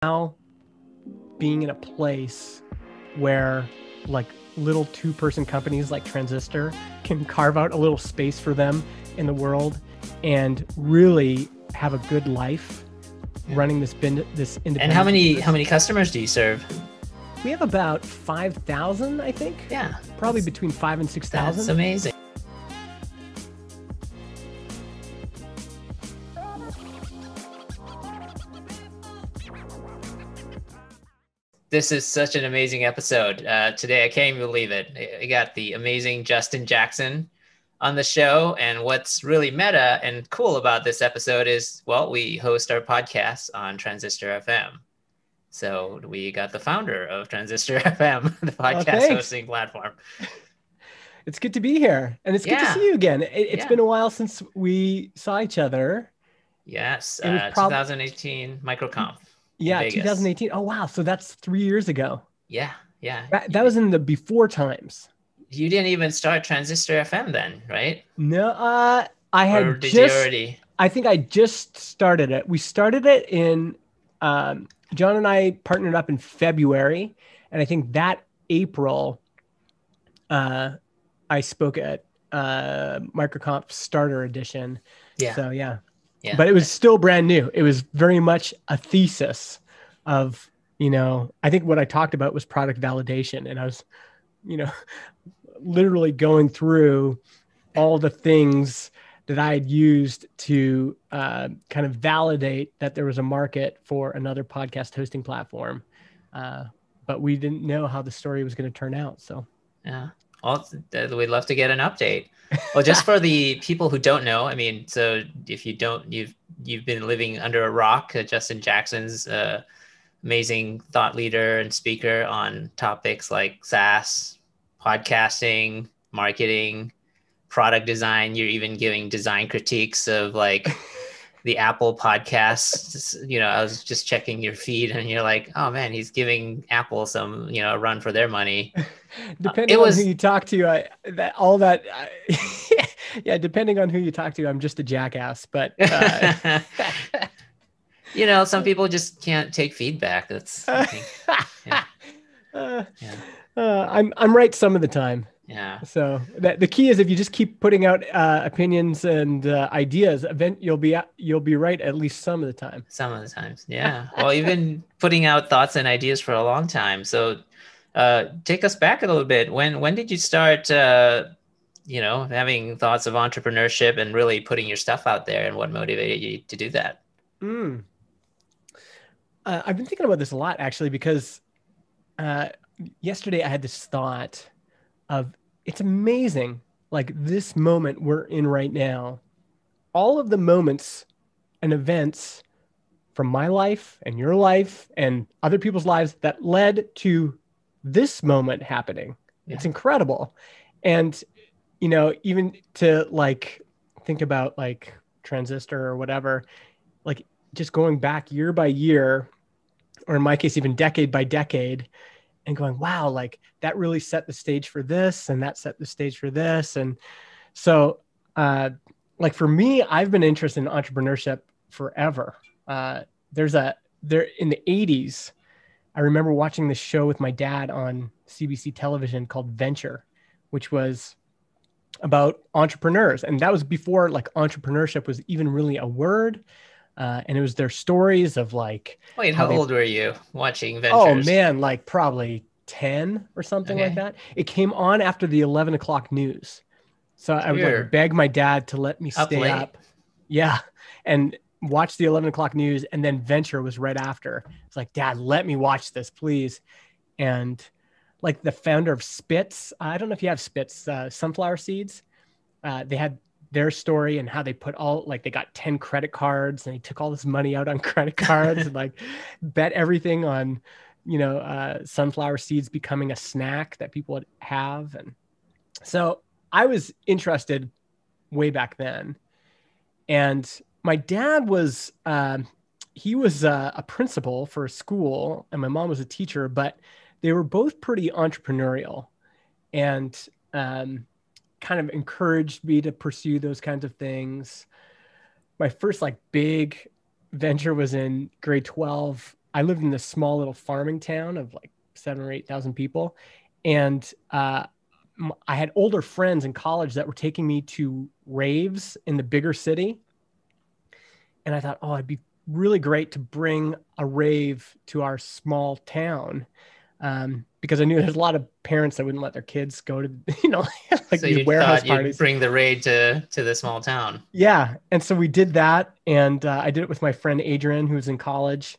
now being in a place where like little 2-person companies like Transistor can carve out a little space for them in the world and really have a good life running this independent. And how many customers do you serve? We have about 5,000, I think. Yeah. Probably between 5,000 and 6,000. That's amazing. This is such an amazing episode. Today, I can't even believe it. I got the amazing Justin Jackson on the show. And what's really meta and cool about this episode is, well, we host our podcast on Transistor FM. So we got the founder of Transistor FM, the podcast hosting platform. It's good to be here. And it's good to see you again. It's been a while since we saw each other. Yes, 2018 MicroConf. Yeah, 2018. Oh, wow. So that's 3 years ago. Yeah. That was in the before times. You didn't even start Transistor FM then, right? No, I had or did you already? I think I just started it. We started it in, John and I partnered up in February. And I think that April, I spoke at MicroConf Starter Edition. Yeah. So, yeah. But it was still brand new. It was very much a thesis of, I think what I talked about was product validation. And I was, literally going through all the things that I had used to kind of validate that there was a market for another podcast hosting platform. But we didn't know how the story was going to turn out. So, yeah. Well, we'd love to get an update. Well, just for the people who don't know, I mean, so if you don't, you've been living under a rock. Justin Jackson's amazing thought leader and speaker on topics like SaaS, podcasting, marketing, product design. You're even giving design critiques of like the Apple podcasts. I was just checking your feed and you're like, oh man, he's giving Apple some, a run for their money. Depending on who you talk to, depending on who you talk to, I'm just a jackass, but some people just can't take feedback. That's I'm right some of the time. Yeah. So the key is if you just keep putting out opinions and ideas, you'll be right at least some of the time. Some of the times, yeah. Well, you've been putting out thoughts and ideas for a long time. So take us back a little bit. When did you start, having thoughts of entrepreneurship and really putting your stuff out there, and what motivated you to do that? I've been thinking about this a lot actually, because yesterday I had this thought of, it's amazing, like this moment we're in right now, all of the moments and events from my life and your life and other people's lives that led to this moment happening. Yeah. It's incredible. And, even to like, think about like Transistor or whatever, like just going back year by year, or in my case, even decade by decade, and going, wow, like that really set the stage for this, and that set the stage for this. And so, like for me, I've been interested in entrepreneurship forever. There in the 80s, I remember watching this show with my dad on CBC television called Venture, which was about entrepreneurs. And that was before like entrepreneurship was even really a word. And it was their stories of like, wait, how old were you watching Ventures? Oh man, like probably 10 or something like that. It came on after the 11 o'clock news. So I would like beg my dad to let me stay up. Yeah. And watch the 11 o'clock news. And then Venture was right after. It's like, Dad, let me watch this, please. And like the founder of Spitz, I don't know if you have Spitz, sunflower seeds. They had their story and how they put they got 10 credit cards and they took all this money out on credit cards and like bet everything on, sunflower seeds becoming a snack that people would have. And so I was interested way back then. And my dad was, he was a principal for a school and my mom was a teacher, but they were both pretty entrepreneurial and, kind of encouraged me to pursue those kinds of things. My first like big venture was in grade 12 I lived in this small little farming town of like 7 or 8 thousand people. And I had older friends in college that were taking me to raves in the bigger city. And I thought, oh, it'd be really great to bring a rave to our small town. Because I knew there's a lot of parents that wouldn't let their kids go to, like So these you warehouse thought you'd parties. bring the raid to the small town. Yeah. And so we did that. And I did it with my friend Adrian, who was in college.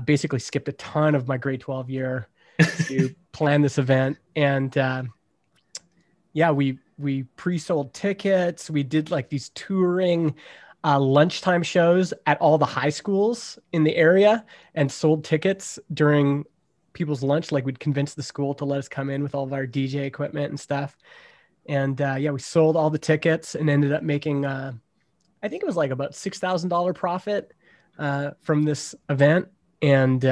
Basically skipped a ton of my grade 12 year to plan this event. And yeah, we pre-sold tickets. We did like these touring lunchtime shows at all the high schools in the area and sold tickets during people's lunch. Like we'd convince the school to let us come in with all of our DJ equipment and stuff. And yeah, we sold all the tickets and ended up making I think it was like about $6,000 profit from this event. And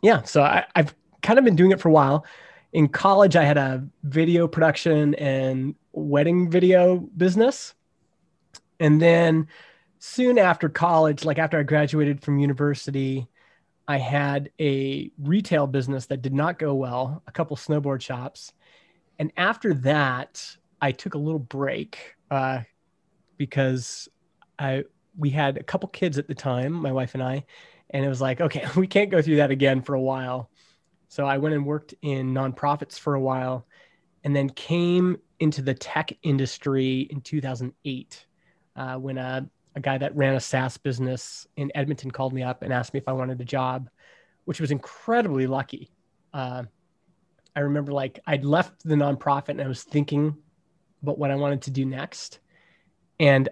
yeah, so I've kind of been doing it for a while. In college, I had a video production and wedding video business. And then soon after college, like after I graduated from university, I had a retail business that did not go well, a couple snowboard shops. And after that, I took a little break because I we had a couple kids at the time, my wife and I, and it was like, okay, we can't go through that again for a while. So I went and worked in nonprofits for a while and then came into the tech industry in 2008 when a guy that ran a SaaS business in Edmonton called me up and asked me if I wanted a job, which was incredibly lucky. Uh, I remember like I'd left the nonprofit and I was thinking about what I wanted to do next. And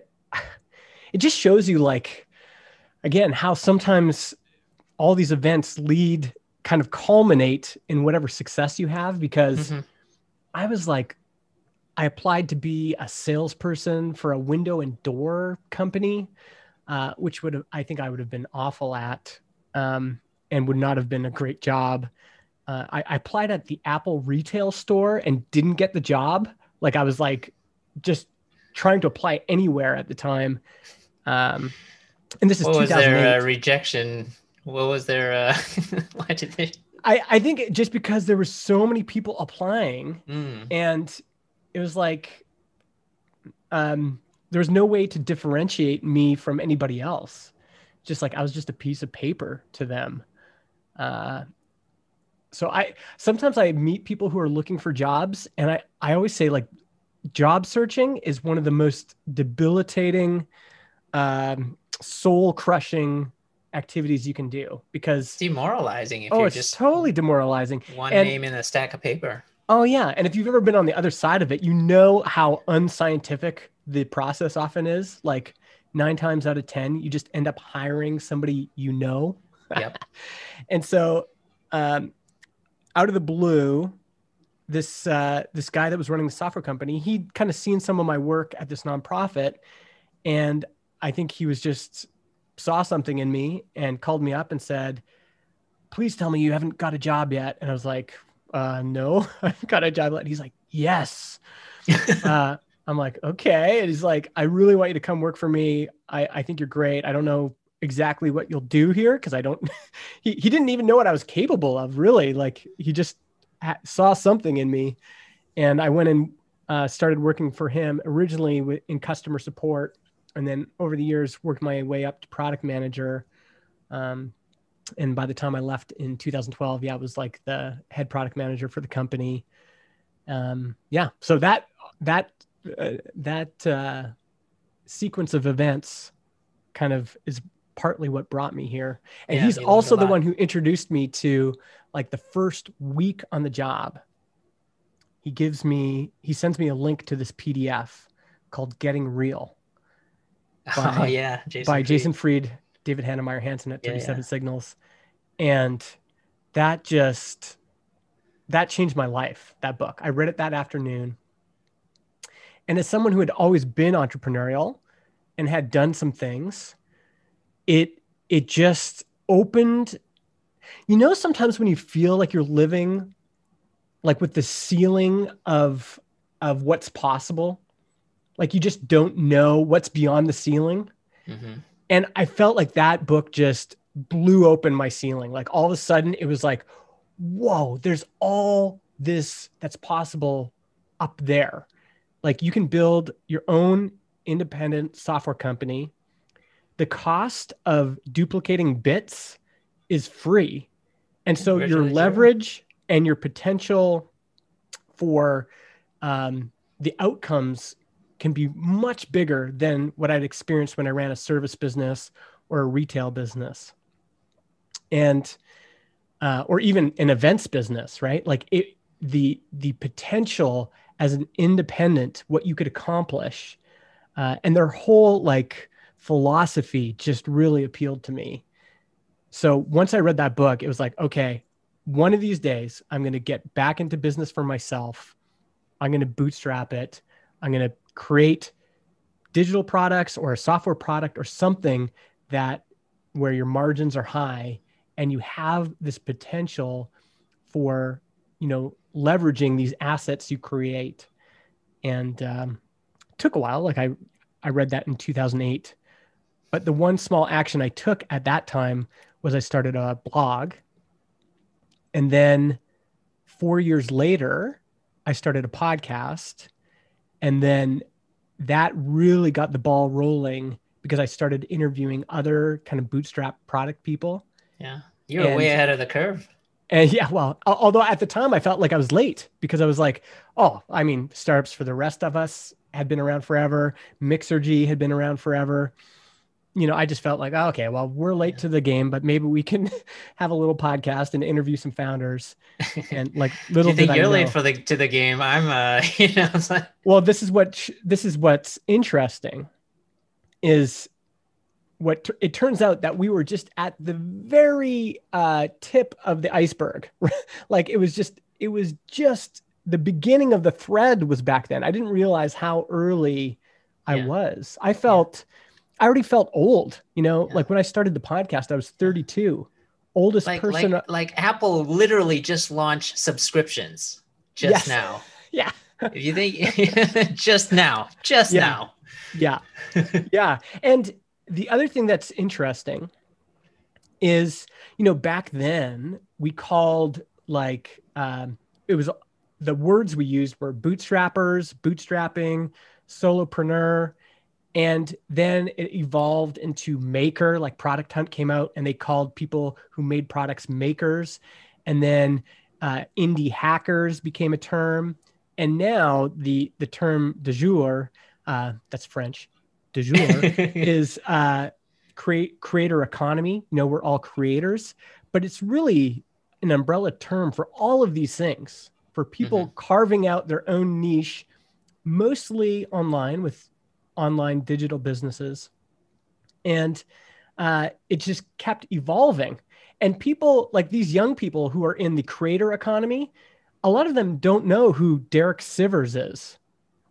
it just shows you like, again, how sometimes all these events lead kind of culminate in whatever success you have. Because Mm-hmm. I was like, I applied to be a salesperson for a window and door company, which would have, I think I would have been awful at and would not have been a great job. I applied at the Apple retail store and didn't get the job. Like I was like just trying to apply anywhere at the time. Um, and this is What was their 2008. rejection? What was their why did they? I think just because there were so many people applying Mm, and it was like there was no way to differentiate me from anybody else. Just like I was just a piece of paper to them. Uh, so I sometimes I meet people who are looking for jobs, and I always say like job searching is one of the most debilitating, soul crushing activities you can do it's because demoralizing if oh, you're it's just totally demoralizing. one And name in a stack of paper. oh yeah, and if you've ever been on the other side of it, you know how unscientific the process often is. Like 9 times out of 10, you just end up hiring somebody you know. Yep. And so, um, out of the blue, this guy that was running the software company, he'd kind of seen some of my work at this nonprofit, and I think he was just saw something in me and called me up and said, please tell me you haven't got a job yet. And I was like, no, I've got a job yet. And he's like, yes. Uh, I'm like, okay. And he's like, I really want you to come work for me. I think you're great. I don't know exactly what you'll do here because I don't, he didn't even know what I was capable of, really. Like, he just saw something in me. And I went and started working for him originally in customer support. And then over the years, worked my way up to product manager. And by the time I left in 2012, yeah, I was like the head product manager for the company. Yeah, so that sequence of events kind of is partly what brought me here. And Yeah, he's you learned a also the one lot. who introduced me to like the first week on the job. He sends me a link to this PDF called Getting Real Oh by yeah, Jason Jason Fried. Fried, David Hannemeyer Hansen at Yeah, 37 yeah. Signals. And that just that changed my life, that book. I read it that afternoon. And as someone who had always been entrepreneurial and had done some things, it just opened, sometimes when you feel like you're living like with the ceiling of what's possible, like you just don't know what's beyond the ceiling. Hmm. And I felt like that book just blew open my ceiling. Like all of a sudden it was like, whoa, there's all this that's possible up there. Like you can build your own independent software company. The cost of duplicating bits is free. And so your Virtually zero. leverage and your potential for the outcomes can be much bigger than what I'd experienced when I ran a service business or a retail business. And or even an events business, right? Like the potential as an independent, what you could accomplish, and their whole like philosophy just really appealed to me. So once I read that book, it was like, okay, one of these days I'm going to get back into business for myself. I'm going to bootstrap it. I'm going to create digital products or a software product or something that where your margins are high and you have this potential for, leveraging these assets you create. And it took a while. Like I read that in 2008, but the one small action I took at that time was I started a blog. And then 4 years later, I started a podcast. And then that really got the ball rolling because I started interviewing other kind of bootstrap product people. Yeah. You were way And ahead of the curve. and yeah, well, although at the time I felt like I was late because I was like, oh, I mean, startups for the rest of us had been around forever. Mixergy had been around forever. I just felt like, oh, okay, well, we're late Yeah. to the game, but maybe we can have a little podcast and interview some founders. And like, Do little you did think I you're late know. for the game? I'm it's like, Well, this is what's interesting is it turns out that we were just at the very tip of the iceberg. Like it was just the beginning of the thread was back then. I didn't realize how early I yeah, was. yeah, I already felt old, yeah. like when I started the podcast, I was 32, oldest Like person. like like Apple literally just launched subscriptions just Yes. now. Yeah. If you think just Yeah. now. Yeah. Yeah. And the other thing that's interesting is, back then we called like, it was the words we used were bootstrappers, bootstrapping, solopreneur. And then it evolved into maker, like Product Hunt came out and they called people who made products makers. And then indie hackers became a term. And now the term de jour, that's French, de jour, is creator economy. We're all creators, but it's really an umbrella term for all of these things, for Mhm. people carving out their own niche, mostly online with online digital businesses. And it just kept evolving. And people like these young people who are in the creator economy, a lot of them don't know who Derek Sivers is.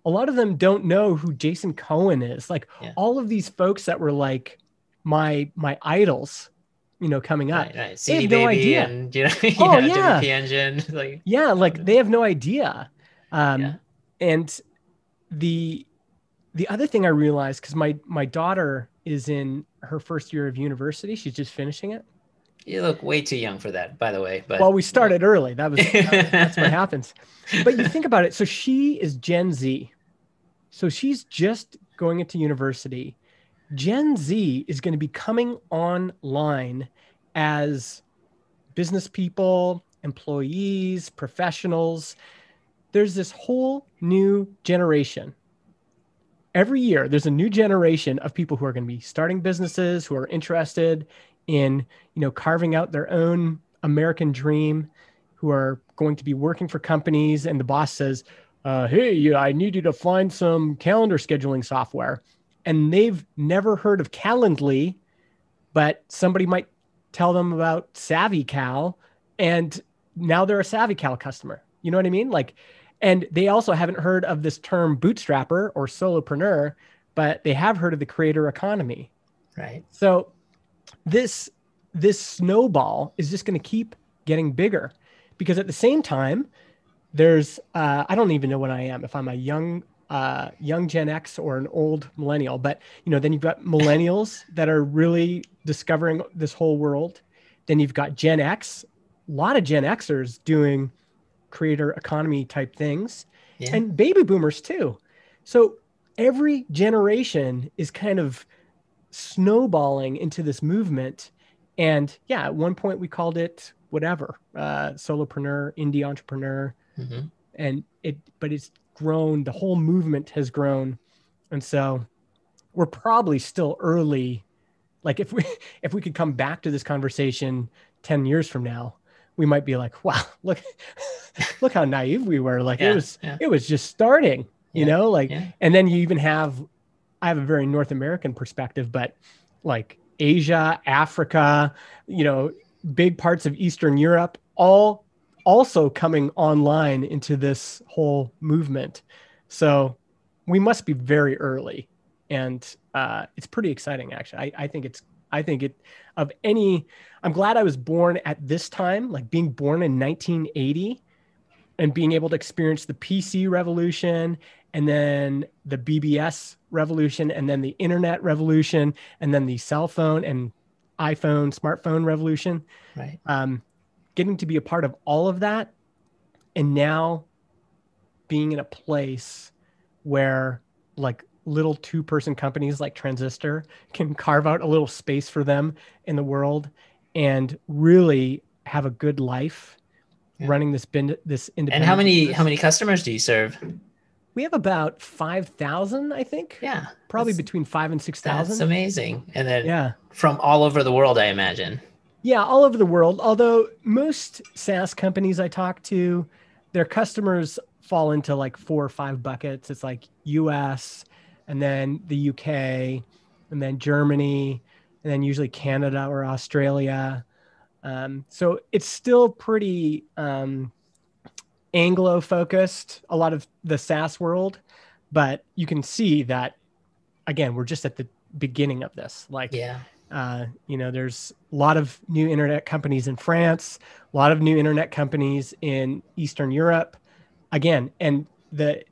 A lot of them don't know who Jason Cohen is. Like Yeah. all of these folks that were like my idols, coming up, Right, right. they CD have no Baby idea. and Oh yeah, yeah. WP Engine. Like Yeah. I don't Like they know. have no idea. Yeah. And the the other thing I realized, because my daughter is in her first year of university, she's just finishing it. You look way too young for that, by the way, Well, but we started early. That's what happens. But you think about it. So she is Gen Z. So she's just going into university. Gen Z is going to be coming online as business people, employees, professionals. There's this whole new generation. Every year there's a new generation of people who are going to be starting businesses, who are interested in, carving out their own American dream, who are going to be working for companies and the boss says, hey, I need you to find some calendar scheduling software. And they've never heard of Calendly, but somebody might tell them about SavvyCal, and now they're a SavvyCal customer. You know what I mean? Like, and they also haven't heard of this term bootstrapper or solopreneur, but they have heard of the creator economy. right. So this this snowball is just going to keep getting bigger because at the same time, there's I don't even know what I am. If I'm a young young Gen X or an old millennial. But then you've got millennials that are really discovering this whole world. Then you've got Gen X, a lot of Gen Xers doing creator economy type things, Yeah. and baby boomers too. So every generation is kind of snowballing into this movement. And yeah, at one point we called it whatever, solopreneur, indie entrepreneur, Hmm. but it's grown. The whole movement has grown, and so we're probably still early. Like if we could come back to this conversation 10 years from now, we might be like, wow, look how naive we were. Like Yeah. Yeah. it was just starting, Yeah. like, Yeah. and then you even have, I have a very North American perspective, but like Asia, Africa, big parts of Eastern Europe, all also coming online into this whole movement. So we must be very early, and it's pretty exciting, actually. I think it of any. I'm glad I was born at this time, like being born in 1980 and being able to experience the PC revolution and then the BBS revolution and then the internet revolution and then the cell phone and iPhone, smartphone revolution. Right. Um, Getting to be a part of all of that, and now being in a place where like little two-person companies like Transistor can carve out a little space for them in the world and really have a good life Yeah. running this And how independent many business. customers do you serve? We have about 5,000, I think, Yeah. probably between 5 and That's 6,000. amazing. And then Yeah. from all over the world, I imagine. Yeah, all over the world. Although most SaaS companies I talk to, their customers fall into like 4 or 5 buckets. It's like US, and then the UK, and then Germany, and then usually Canada or Australia. So it's still pretty Anglo focused, a lot of the SaaS world, but you can see that again, we're just at the beginning of this. Like, Yeah. there's a lot of new internet companies in France, a lot of new internet companies in Eastern Europe. Again, and the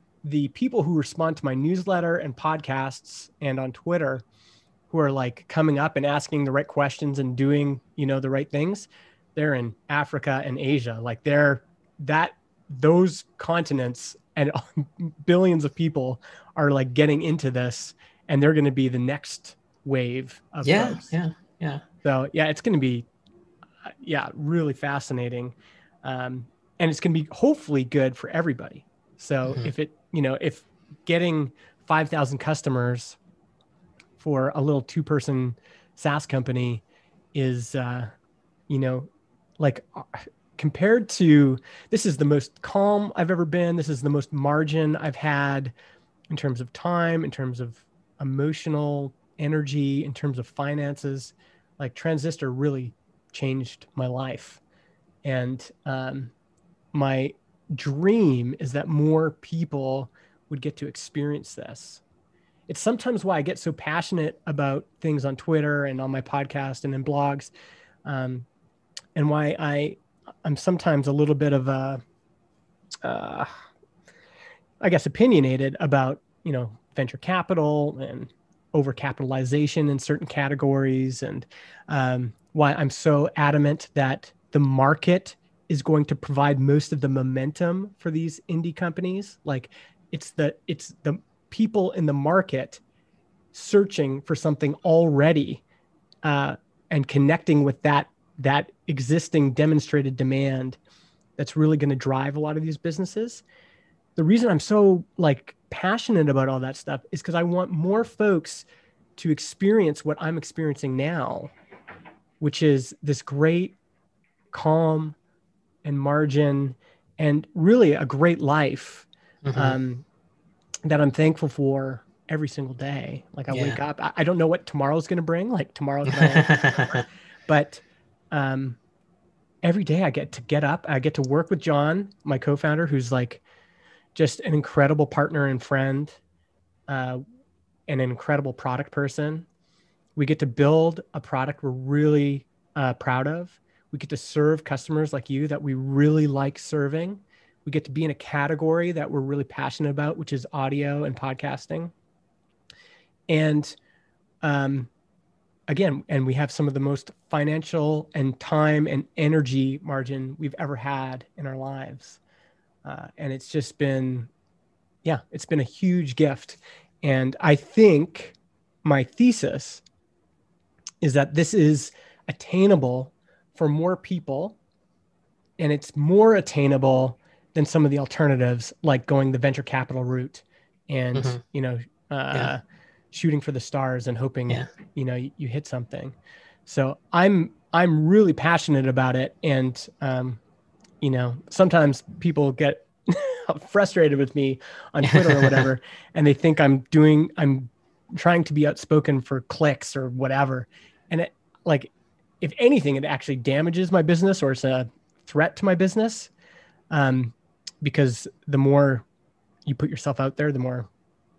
people who respond to my newsletter and podcasts and on Twitter, who are like coming up and asking the right questions and doing, the right things, they're in Africa and Asia. Like that those continents and billions of people are like getting into this, and they're going to be the next wave of Yeah. folks. Yeah. Yeah. So yeah, it's going to be yeah, really fascinating. And it's going to be hopefully good for everybody. So Hmm. if getting 5,000 customers for a little two-person SaaS company is, you know, like compared to, this is the most calm I've ever been. This is the most margin I've had in terms of time, in terms of emotional energy, in terms of finances. Like Transistor really changed my life. And my dream is that more people would get to experience this. It's sometimes why I get so passionate about things on Twitter and on my podcast and in blogs, um, and why I'm sometimes a little bit of a, uh, I guess, opinionated about venture capital and overcapitalization in certain categories, and why I'm so adamant that the market is going to provide most of the momentum for these indie companies. Like it's the people in the market searching for something already, uh, and connecting with that existing demonstrated demand that's really going to drive a lot of these businesses. The reason I'm so like passionate about all that stuff is because I want more folks to experience what I'm experiencing now, which is this great calm and margin and really a great life, Hmm. um, that I'm thankful for every single day. Like I wake Yeah. up, I don't know what tomorrow's going to bring. Like tomorrow could always be different, but um, every day I get to get up, I get to work with John, my co-founder, who's like just an incredible partner and friend, uh, and an incredible product person. We get to build a product we're really proud of. We get to serve customers like you that we really like serving. We get to be in a category that we're really passionate about, which is audio and podcasting. And again, and we have some of the most financial and time and energy margin we've ever had in our lives. And it's just been, yeah, it's been a huge gift. And I think my thesis is that this is attainable for more people, and it's more attainable than some of the alternatives, like going the venture capital route and, Mm-hmm. Yeah. shooting for the stars and hoping, Yeah. you hit something. So I'm really passionate about it. And, sometimes people get frustrated with me on Twitter or whatever, and they think I'm trying to be outspoken for clicks or whatever. And it, like, if anything, it actually damages my business, or it's a threat to my business. Because the more you put yourself out there, the more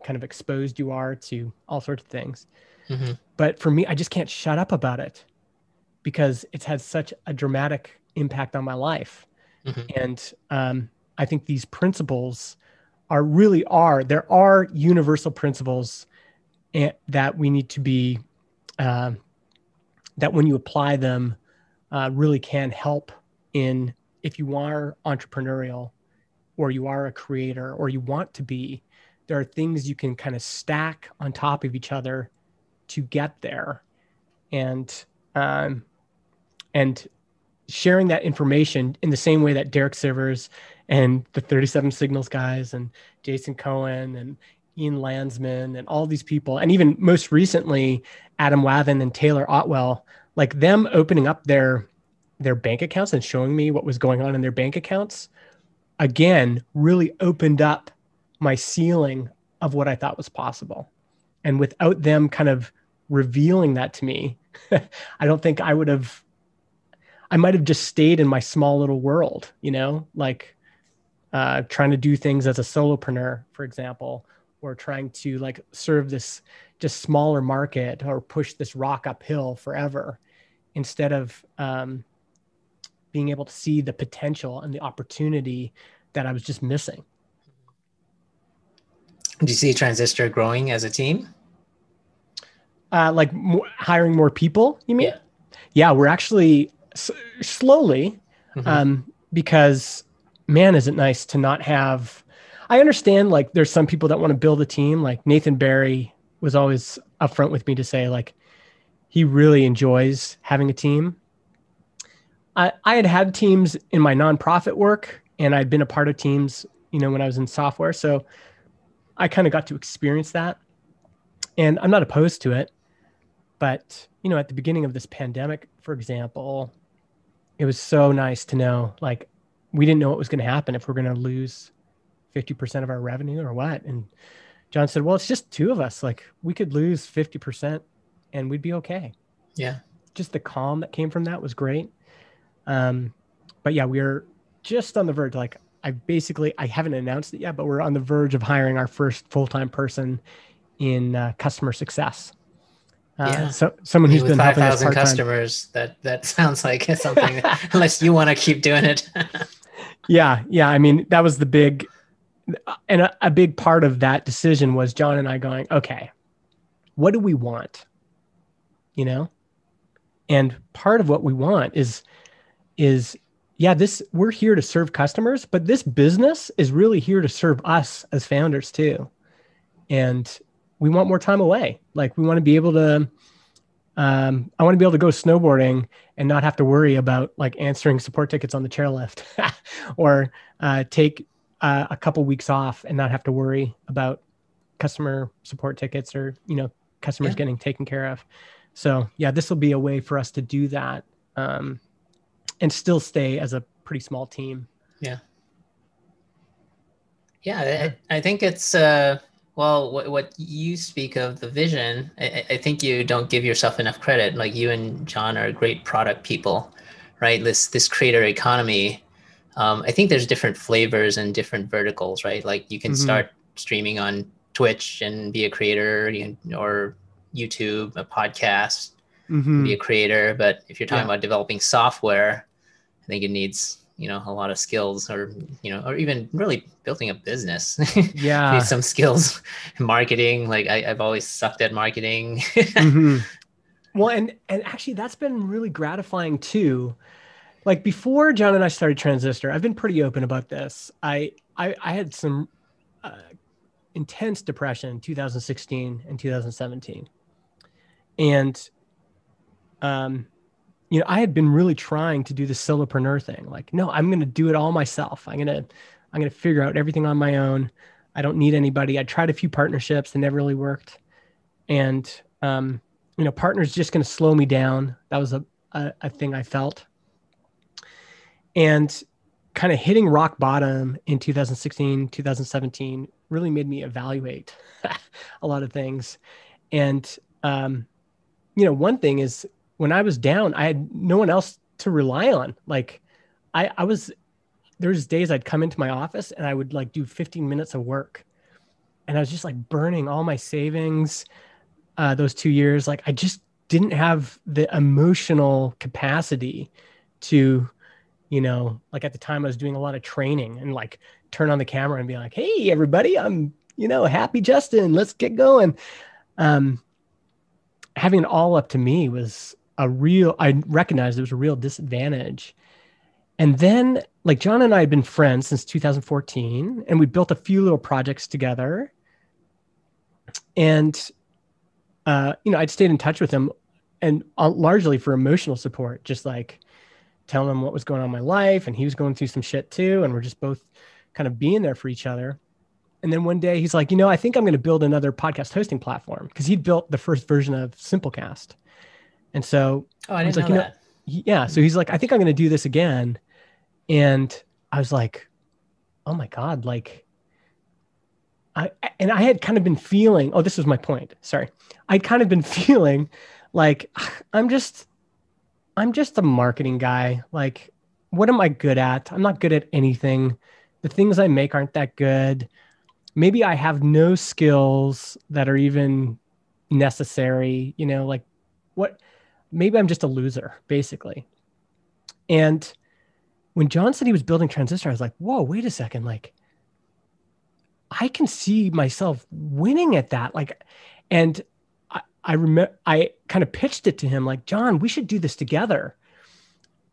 kind of exposed you are to all sorts of things. Mm-hmm. But for me, I just can't shut up about it because it's had such a dramatic impact on my life. Mm-hmm. And I think these principles there are universal principles that we need to be, that when you apply them, really can help in, if you are entrepreneurial or you are a creator or you want to be, there are things you can kind of stack on top of each other to get there. And, and sharing that information in the same way that Derek Sivers and the 37 Signals guys and Jason Cohen and Ian Landsman and all these people, and even most recently, Adam Wathan and Taylor Otwell, like them opening up their bank accounts and showing me what was going on in their bank accounts, again, really opened up my ceiling of what I thought was possible. And without them kind of revealing that to me, I don't think I might have just stayed in my small little world, like trying to do things as a solopreneur, for example, or trying to like serve this just smaller market or push this rock uphill forever, instead of being able to see the potential and the opportunity that I was just missing. Do you see Transistor growing as a team? Like hiring more people, you mean? Yeah. Yeah, we're actually slowly, Mm-hmm. because man, is it nice to not have. I understand, like, there's some people that want to build a team. Like Nathan Barry was always upfront with me to say, like, he really enjoys having a team. I had teams in my nonprofit work, and I'd been a part of teams, when I was in software. So I kind of got to experience that, and I'm not opposed to it. But, at the beginning of this pandemic, for example, it was so nice to know, like, we didn't know what was going to happen, if we're going to lose 50% of our revenue or what. And John said, well, it's just two of us. Like, we could lose 50% and we'd be okay. Yeah. Just the calm that came from that was great. But yeah, we're just on the verge. Like, I haven't announced it yet, but we're on the verge of hiring our first full-time person in customer success. Yeah. So someone I mean, who's with been helping us 5,000 part-time. customers, that sounds like something, unless you want to keep doing it. Yeah. Yeah. I mean, that was the big, and a big part of that decision was John and I going, okay, what do we want? And part of what we want is, yeah, we're here to serve customers, but this business is really here to serve us as founders too. And we want more time away. Like, we want to be able to, I want to be able to go snowboarding and not have to worry about like answering support tickets on the chairlift, or take a couple weeks off and not have to worry about customer support tickets, or, customers Yeah. getting taken care of. So yeah, this will be a way for us to do that, and still stay as a pretty small team. Yeah. Yeah. I think it's, well, what you speak of, the vision, I think you don't give yourself enough credit. Like, you and John are great product people, right? This creator economy. I think there's different flavors and different verticals, right? Like, you can Mm-hmm. start streaming on Twitch and be a creator, or YouTube, a podcast, and Mm-hmm. be a creator. But if you're talking Yeah. about developing software, I think it needs a lot of skills, or or even really building a business. Need Yeah. some skills. Marketing, like I've always sucked at marketing. Hmm. Well, and actually that's been really gratifying too. Like before John and I started Transistor, I've been pretty open about this. I had some uh, intense depression in 2016 and 2017. And um I had been really trying to do the solopreneur thing. Like, no, I'm going to do it all myself. I'm going to figure out everything on my own. I don't need anybody. I tried a few partnerships that never really worked. And partners just going to slow me down. That was a thing I felt. And kind of hitting rock bottom in 2016, 2017 really made me evaluate a lot of things. And, one thing is when I was down, I had no one else to rely on. Like I was, there's days I'd come into my office and I would like do 15 minutes of work. And I was just like burning all my savings those 2 years. Like I just didn't have the emotional capacity to like at the time I was doing a lot of training and like turn on the camera and be like, hey, everybody, I'm, happy Justin, let's get going. Um, Having it all up to me was I recognized it was a real disadvantage. And then like John and I had been friends since 2014 and we built a few little projects together. And, I'd stayed in touch with him and largely for emotional support, just like telling him what was going on in my life. And he was going through some shit too. And we're just both kind of being there for each other. And then one day he's like, I think I'm going to build another podcast hosting platform because he'd built the first version of Simplecast. And so Oh, I he's didn't like, know that. yeah. So he's like, I think I'm going to do this again. And I was like, oh my God, like, I had kind of been feeling, oh, this was my point. Sorry. I'd kind of been feeling like I'm just, I'm just a marketing guy. Like, what am I good at? I'm not good at anything. The things I make aren't that good. Maybe I have no skills that are even necessary, like what, maybe I'm just a loser, basically. And when John said he was building Transistor, I was like, whoa, wait a second. Like, I can see myself winning at that. Like, and I remember I kind of pitched it to him, like, John, we should do this together.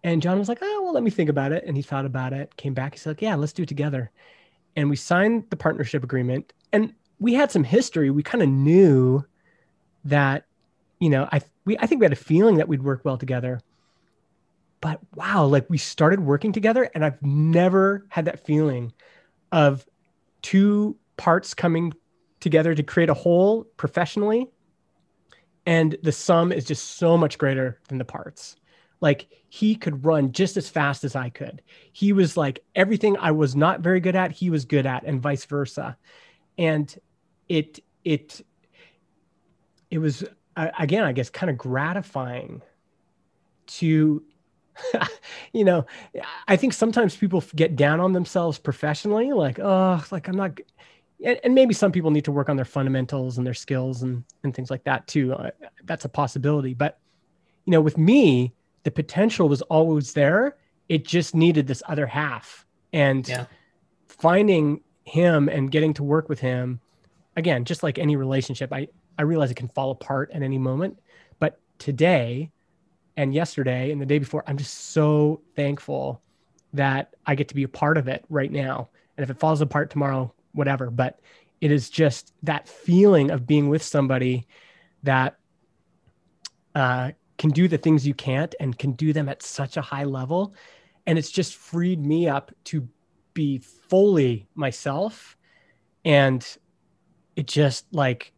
And John was like, oh, well, let me think about it. And he thought about it, came back. He said, like, yeah, let's do it together. And we signed the partnership agreement. And we had some history. We kind of knew that, I think we had a feeling that we'd work well together. But wow, like we started working together, and I've never had that feeling of two parts coming together to create a whole professionally. And the sum is just so much greater than the parts. Like he could run just as fast as I could. He was like everything I was not very good at, he was good at, and vice versa. And it it it was again, I guess, kind of gratifying to you know, I think sometimes people get down on themselves professionally, like, oh, like I'm not, and maybe some people need to work on their fundamentals and their skills and things like that too. That's a possibility. But, with me, the potential was always there. It just needed this other half. And Yeah. finding him and getting to work with him, again, just like any relationship, I realize it can fall apart at any moment. But today, and yesterday and the day before, I'm just so thankful that I get to be a part of it right now. And if it falls apart tomorrow, whatever, but it is just that feeling of being with somebody that can do the things you can't and can do them at such a high level. And it's just freed me up to be fully myself. And it just like,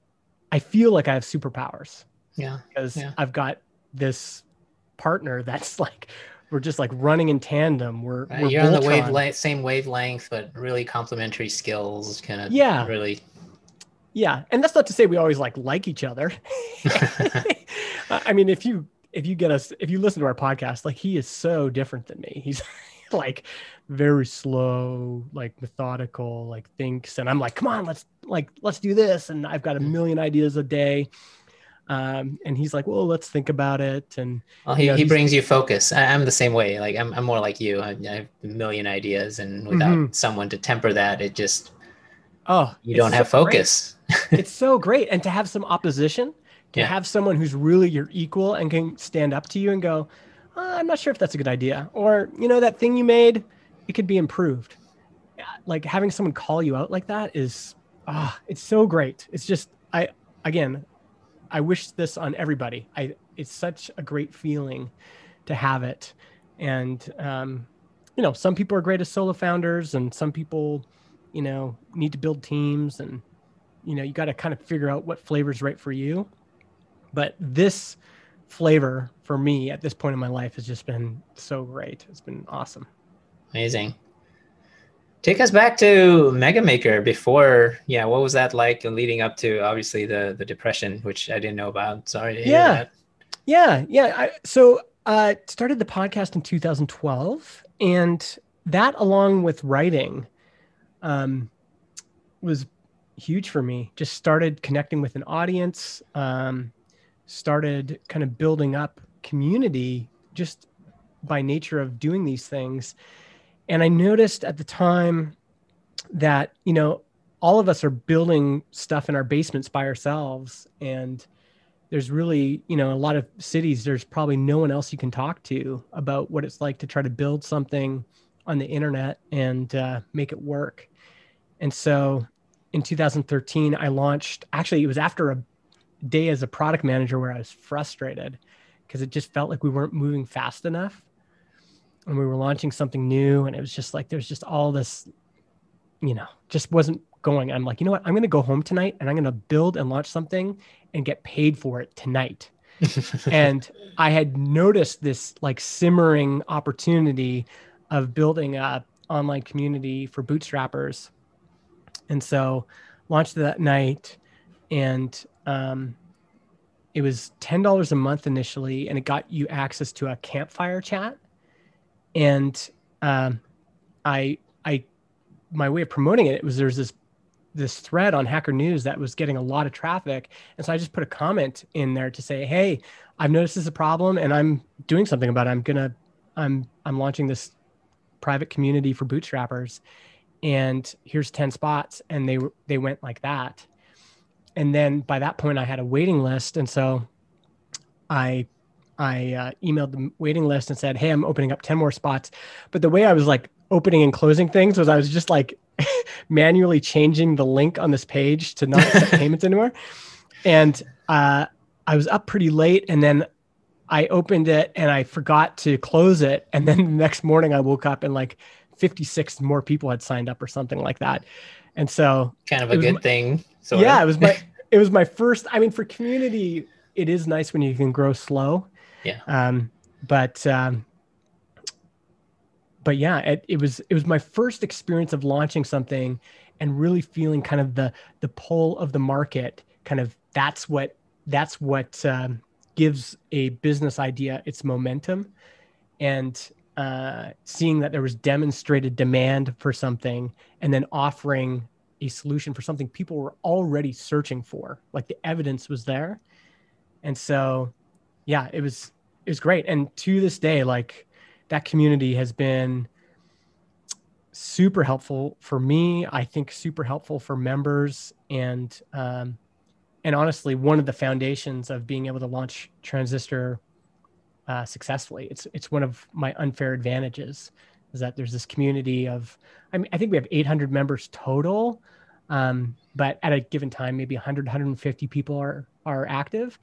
I feel like I have superpowers Yeah. because Yeah. I've got this partner that's like we're just like running in tandem. We're You're on the Voltron. same wavelength, but really complementary skills, kind of Yeah, really. yeah, and that's not to say we always like each other. I mean, if you listen to our podcast, like he is so different than me. He's like very slow, like methodical, like thinks, and I'm like, come on, let's do this, and I've got a million ideas a day. And he's like, well, let's think about it. And, Well, you know, he he's, brings you focus. I'm the same way. Like I'm more like you. I have a million ideas, and without mhm. someone to temper that, it just Oh, you it's don't so have great. focus. It's so great. And to have some opposition, to Yeah. have someone who's really your equal and can stand up to you and go, I'm not sure if that's a good idea. Or, you know, that thing you made, it could be improved. Like having someone call you out like that is, it's so great. It's just, again, I wish this on everybody. It's such a great feeling to have it. And, you know, some people are great as solo founders and some people, you know, need to build teams and, you know, you got to kind of figure out what flavor is right for you. But this flavor for me at this point in my life has just been so great. It's been awesome. Amazing. Take us back to Mega Maker before, yeah, what was that like leading up to obviously the depression, which I didn't know about. Sorry to hear Yeah. that. Yeah. So started the podcast in 2012, and that along with writing um, was huge for me. Just started connecting with an audience, started kind of building up community just by nature of doing these things. And I noticed at the time that, you know, all of us are building stuff in our basements by ourselves. And there's really, you know, a lot of cities, there's probably no one else you can talk to about what it's like to try to build something on the internet and make it work. And so in 2013, I launched, actually, it was after a day as a product manager where I was frustrated because it just felt like we weren't moving fast enough and we were launching something new. And it was just like, there's just all this, you know, just wasn't going. I'm like, you know what? I'm going to go home tonight and I'm going to build and launch something and get paid for it tonight. And I had noticed this like simmering opportunity of building a online community for bootstrappers. And so launched that night and it was $10 a month initially, and it got you access to a campfire chat. And um, I my way of promoting it was there's this thread on Hacker News that was getting a lot of traffic, and so I just put a comment in there to say, hey, I've noticed this is a problem, and I'm doing something about it. I'm launching this private community for bootstrappers, and here's 10 spots, and they went like that. And then by that point, I had a waiting list, and so I emailed the waiting list and said, hey, I'm opening up 10 more spots. But the way I was like opening and closing things was I was just like manually changing the link on this page to not accept payments anymore. And I was up pretty late, and then I opened it and I forgot to close it. And then the next morning I woke up and like 56 more people had signed up or something like that. And so Kind of a it was, good thing, sort yeah, of. it was my first, I mean, for community, it is nice when you can grow slow. Yeah. Um, but, um, but yeah, it was my first experience of launching something and really feeling kind of the pull of the market. Kind of that's what gives a business idea its momentum, and seeing that there was demonstrated demand for something, and then offering a solution for something people were already searching for. Like the evidence was there, and so yeah, it was great. And to this day, like that community has been super helpful for me. I think super helpful for members, and honestly, one of the foundations of being able to launch Transistor successfully. It's one of my unfair advantages is that there's this community of, I mean, I think we have 800 members total, but at a given time, maybe 100, 150 people are active,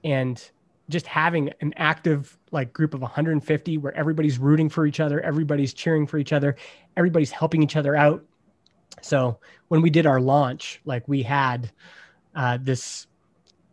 and just having an active like group of 150 where everybody's rooting for each other, everybody's cheering for each other, everybody's helping each other out. So when we did our launch, like we had this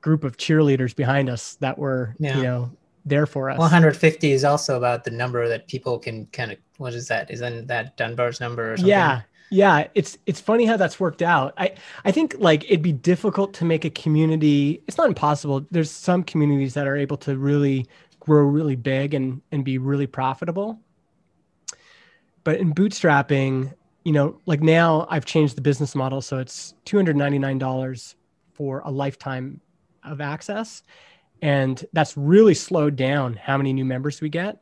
group of cheerleaders behind us that were, you Yeah. know, there for us. 150 is also about the number that people can kind of, what is that? Isn't that Dunbar's number or something? Yeah. Yeah, it's funny how that's worked out. I think like it'd be difficult to make a community. It's not impossible. There's some communities that are able to really grow really big and be really profitable. But in bootstrapping, you know, like now I've changed the business model so it's $299 for a lifetime of access. And that's really slowed down how many new members we get.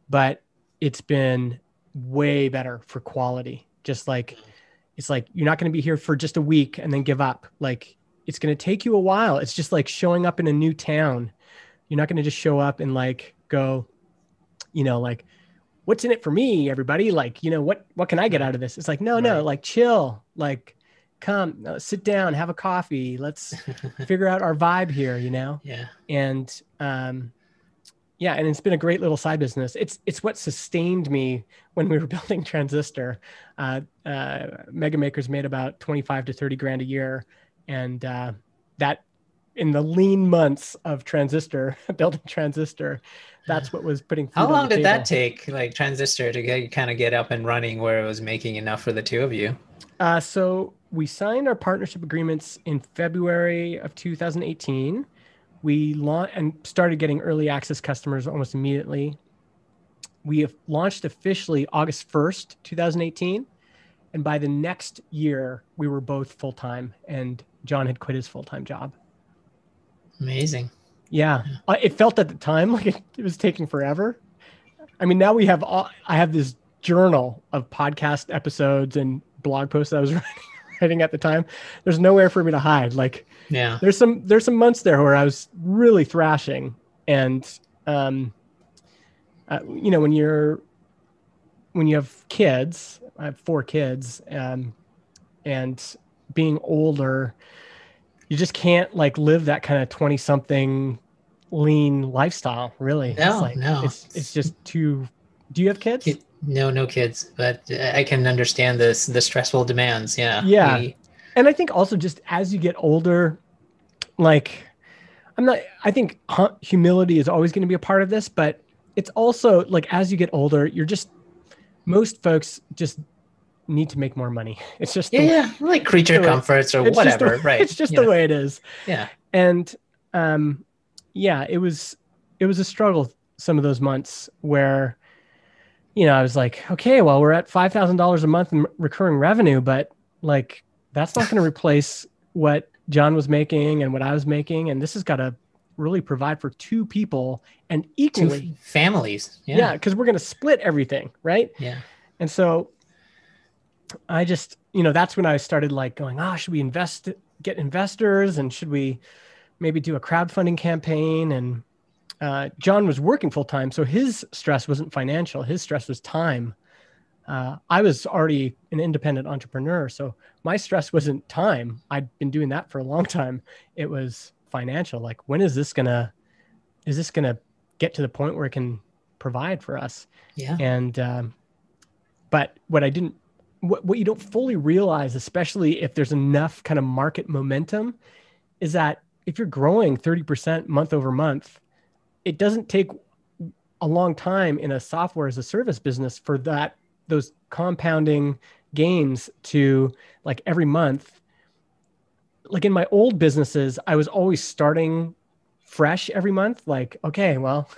But it's been way better for quality. Just like, it's like, you're not going to be here for just a week and then give up. Like, it's going to take you a while. It's just like showing up in a new town. You're not going to just show up and like go, like, what's in it for me, everybody? Like, what can I get out of this? It's like, no, Right. like chill, like come, sit down, have a coffee. Let's figure out our vibe here, Yeah. And, yeah. And it's been a great little side business. It's what sustained me when we were building Transistor. Mega Makers made about 25 to 30 grand a year. And, that in the lean months of Transistor, building Transistor, that's what was putting How food on the long did that table. take, like Transistor, to kind of get up and running where it was making enough for the two of you? So we signed our partnership agreements in February of 2018. We launched and started getting early access customers almost immediately. We have launched officially August 1st, 2018. And by the next year, we were both full-time and John had quit his full-time job. Amazing. Yeah. It felt at the time like it was taking forever. I mean, now I have this journal of podcast episodes and blog posts that I was writing at the time. There's nowhere for me to hide. Like Yeah. there's some months there where I was really thrashing. And, when you have kids, I have 4 kids, and being older, you just can't like live that kind of 20 something lean lifestyle. Really. It's No, like, no. it's just too, do you have kids? No, no kids, but I can understand the stressful demands. Yeah. Yeah. We And I think also just as you get older, like I think humility is always going to be a part of this, but it's also like as you get older, most folks just need to make more money. It's just Yeah, yeah, like creature the way, comforts or it's just whatever, right? it's just the way it is. Yeah. And, yeah, it was a struggle some of those months where, I was like, okay, well, we're at $5,000 a month in recurring revenue, but like, that's not going to replace what John was making and what I was making. And this has got to really provide for 2 people and Two equally. families. Yeah. Yeah. Cause we're going to split everything. Right. Yeah. And so I just, that's when I started like going, should we get investors, and should we maybe do a crowdfunding campaign? And, John was working full time, so his stress wasn't financial. His stress was time. I was already an independent entrepreneur, so my stress wasn't time. I'd been doing that for a long time. It was financial. Like, when is this gonna get to the point where it can provide for us? Yeah. And, but what you don't fully realize, especially if there's enough kind of market momentum, is that if you're growing 30% month over month, it doesn't take a long time in a software as a service business for those compounding gains to, like, every month. Like in my old businesses, I was always starting fresh every month. Like, okay, well,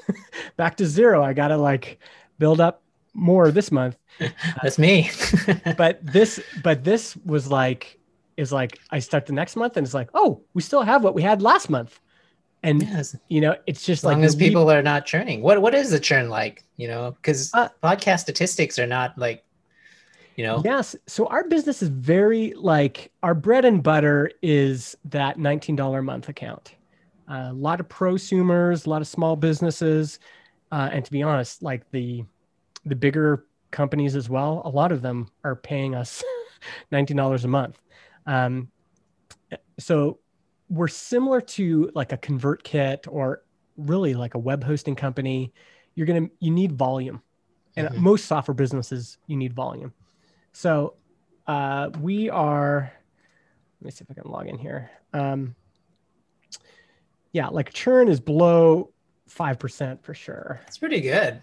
back to zero. I got to like build up more this month. That's me. But this is like I start the next month and it's like, oh, we still have what we had last month. And Yes. it's just As like long as people are not churning. What is the churn like? Because uh, podcast statistics are not like, yes. So our business is very like, our bread and butter is that $19 a month account. A lot of prosumers, a lot of small businesses, and to be honest, like the bigger companies as well, a lot of them are paying us $19 a month. Um, so we're similar to like a ConvertKit or really like a web hosting company. You need volume, and Mhm. most software businesses, you need volume. So we are, let me see if I can log in here. Yeah, like churn is below 5% for sure. It's pretty good.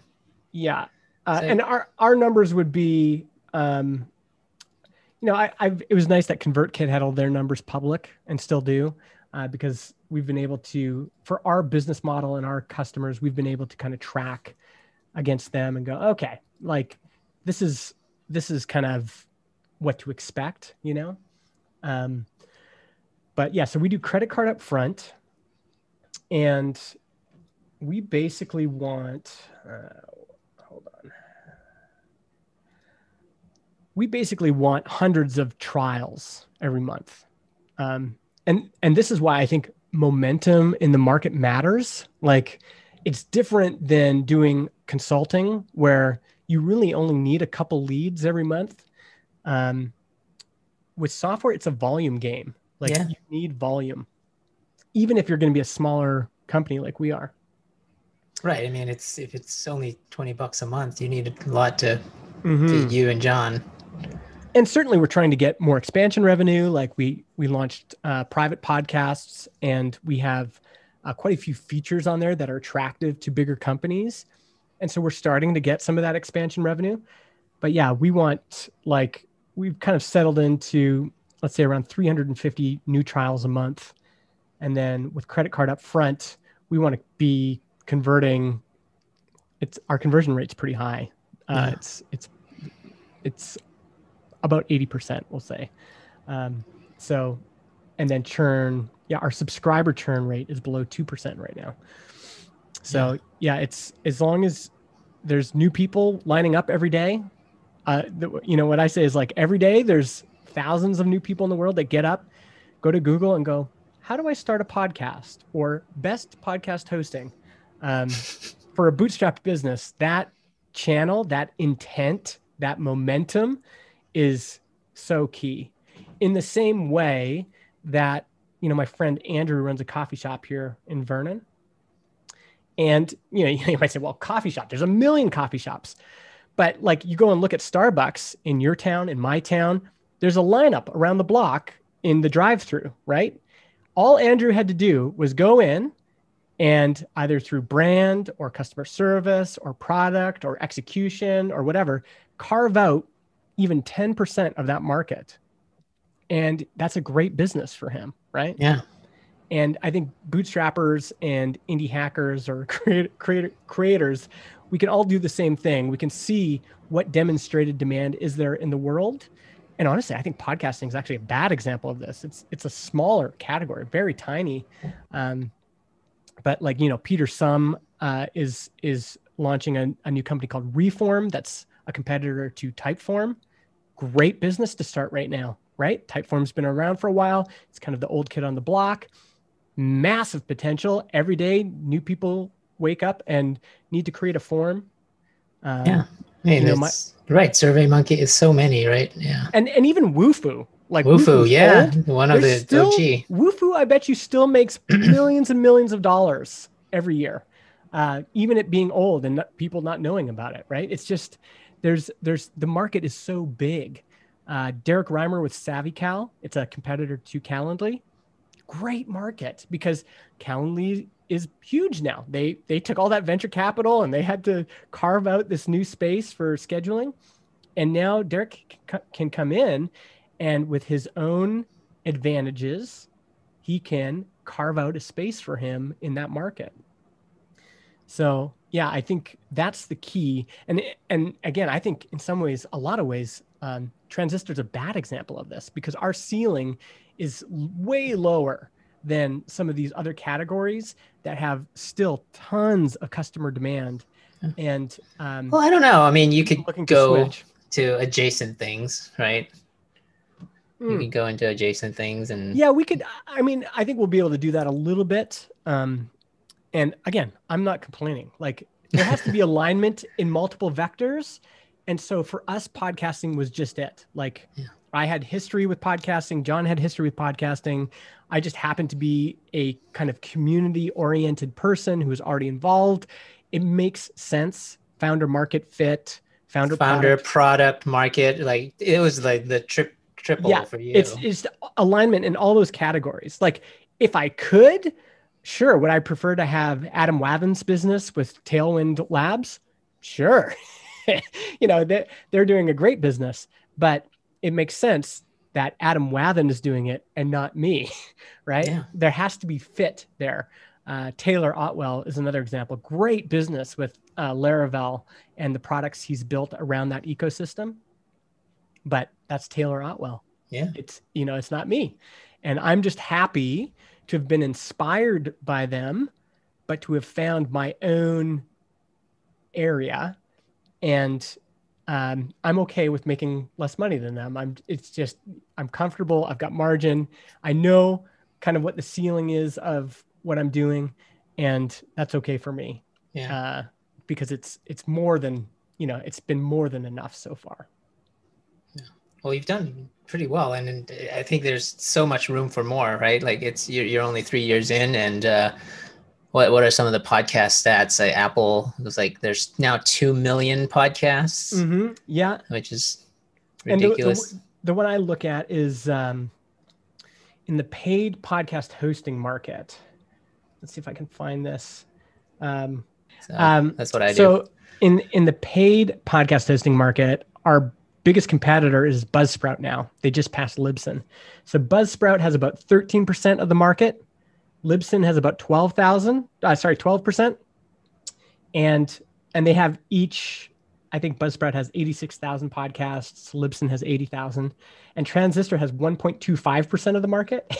Yeah. So And our numbers would be, it was nice that ConvertKit had all their numbers public and still do, because we've been able to, for our business model and our customers, we've been able to kind of track against them and go, okay, like this is kind of what to expect. But yeah, so we do credit card up front. And we basically want, hold on. We basically want hundreds of trials every month. And this is why I think momentum in the market matters. Like, it's different than doing consulting where you really only need a couple leads every month. Um, with software, it's a volume game. Like, Yeah. you need volume, even if you're going to be a smaller company like we are. Right. I mean, if it's only $20 a month, you need a lot to feed Mm-hmm. you and John. And certainly we're trying to get more expansion revenue. Like, we launched private podcasts, and we have quite a few features on there that are attractive to bigger companies. And so we're starting to get some of that expansion revenue. But yeah, we've kind of settled into, let's say, around 350 new trials a month. And then with credit card up front, we want to be converting. Our conversion rate's pretty high. Yeah. It's about 80%, we'll say. Um, so, and then churn, yeah, our subscriber churn rate is below 2% right now. Yeah. So yeah, it's as long as there's new people lining up every day. What I say is, like, every day there's thousands of new people in the world that get up, go to Google and go, how do I start a podcast, or best podcast hosting? For a bootstrapped business, that channel, that intent, that momentum is so key. In the same way that, my friend Andrew runs a coffee shop here in Vernon. And, you might say, well, coffee shop, there's a million coffee shops. But like, you go and look at Starbucks in your town, in my town, there's a lineup around the block in the drive-through, right? All Andrew had to do was go in and, either through brand or customer service or product or execution or whatever, carve out even 10% of that market. And that's a great business for him, right? Yeah. And I think bootstrappers and indie hackers or creators, we can all do the same thing. We can see what demonstrated demand is there in the world. And honestly, I think podcasting is actually a bad example of this. It's a smaller category, very tiny. But like, Peter Sum is launching a new company called Reform that's a competitor to Typeform. Great business to start right now, right? Typeform's been around for a while. It's kind of the old kid on the block. Massive potential. Every day, new people wake up and need to create a form. Yeah. I mean, My it's right. SurveyMonkey is so many, right? Yeah. and even Wufoo, like Wufoo, Wufoo's yeah. old. One of There's the still OG. Wufoo. I bet you still makes millions and millions of dollars every year, even it being old and people not knowing about it. Right? It's just there's the market is so big. Derek Reimer with SavvyCal, it's a competitor to Calendly. Great market, because Calendly is huge now. They took all that venture capital and they had to carve out this new space for scheduling. And now Derek can come in, and with his own advantages, he can carve out a space for him in that market. So yeah, I think that's the key. And again, I think in some ways, a lot of ways, Transistor's a bad example of this, because our ceiling is way lower than some of these other categories that have still tons of customer demand. And Well, I don't know. I mean, you could looking to go switch. to adjacent things, right? You Mm. could go into adjacent things and Yeah, we could. I mean, I think we'll be able to do that a little bit. And again, I'm not complaining. Like, there has to be alignment in multiple vectors. And so for us, podcasting was just it. Like, yeah. I had history with podcasting. John had history with podcasting. I just happened to be a kind of community oriented person who was already involved. It makes sense. Founder market fit, founder product. product market. Like it was like the triple Yeah, for it's you. it's alignment in all those categories. Like, if I could, sure. Would I prefer to have Adam Wathan's business with Tailwind Labs? Sure. They're doing a great business, but it makes sense that Adam Wathan is doing it and not me, right? Yeah. There has to be fit there. Taylor Otwell is another example. Great business with Laravel and the products he's built around that ecosystem. But that's Taylor Otwell. Yeah. It's not me. And I'm just happy to have been inspired by them but to have found my own area, and I'm okay with making less money than them. It's just, I'm comfortable. I've got margin. I know kind of what the ceiling is of what I'm doing, and that's okay for me. Yeah. Uh, because it's more than, it's been more than enough so far. Well, you've done pretty well, and I think there's so much room for more, right? Like you're only 3 years in, and what are some of the podcast stats? Like Apple was like, there's now 2 million podcasts, Yeah. which is And ridiculous. the one I look at is in the paid podcast hosting market. Let's see if I can find this. Um, So that's what I do. so in the paid podcast hosting market, our biggest competitor is Buzzsprout now. They just passed Libsyn. So Buzzsprout has about 13% of the market. Libsyn has about 12%. And they have each, I think Buzzsprout has 86,000 podcasts, Libsyn has 80,000, and Transistor has 1.25% of the market.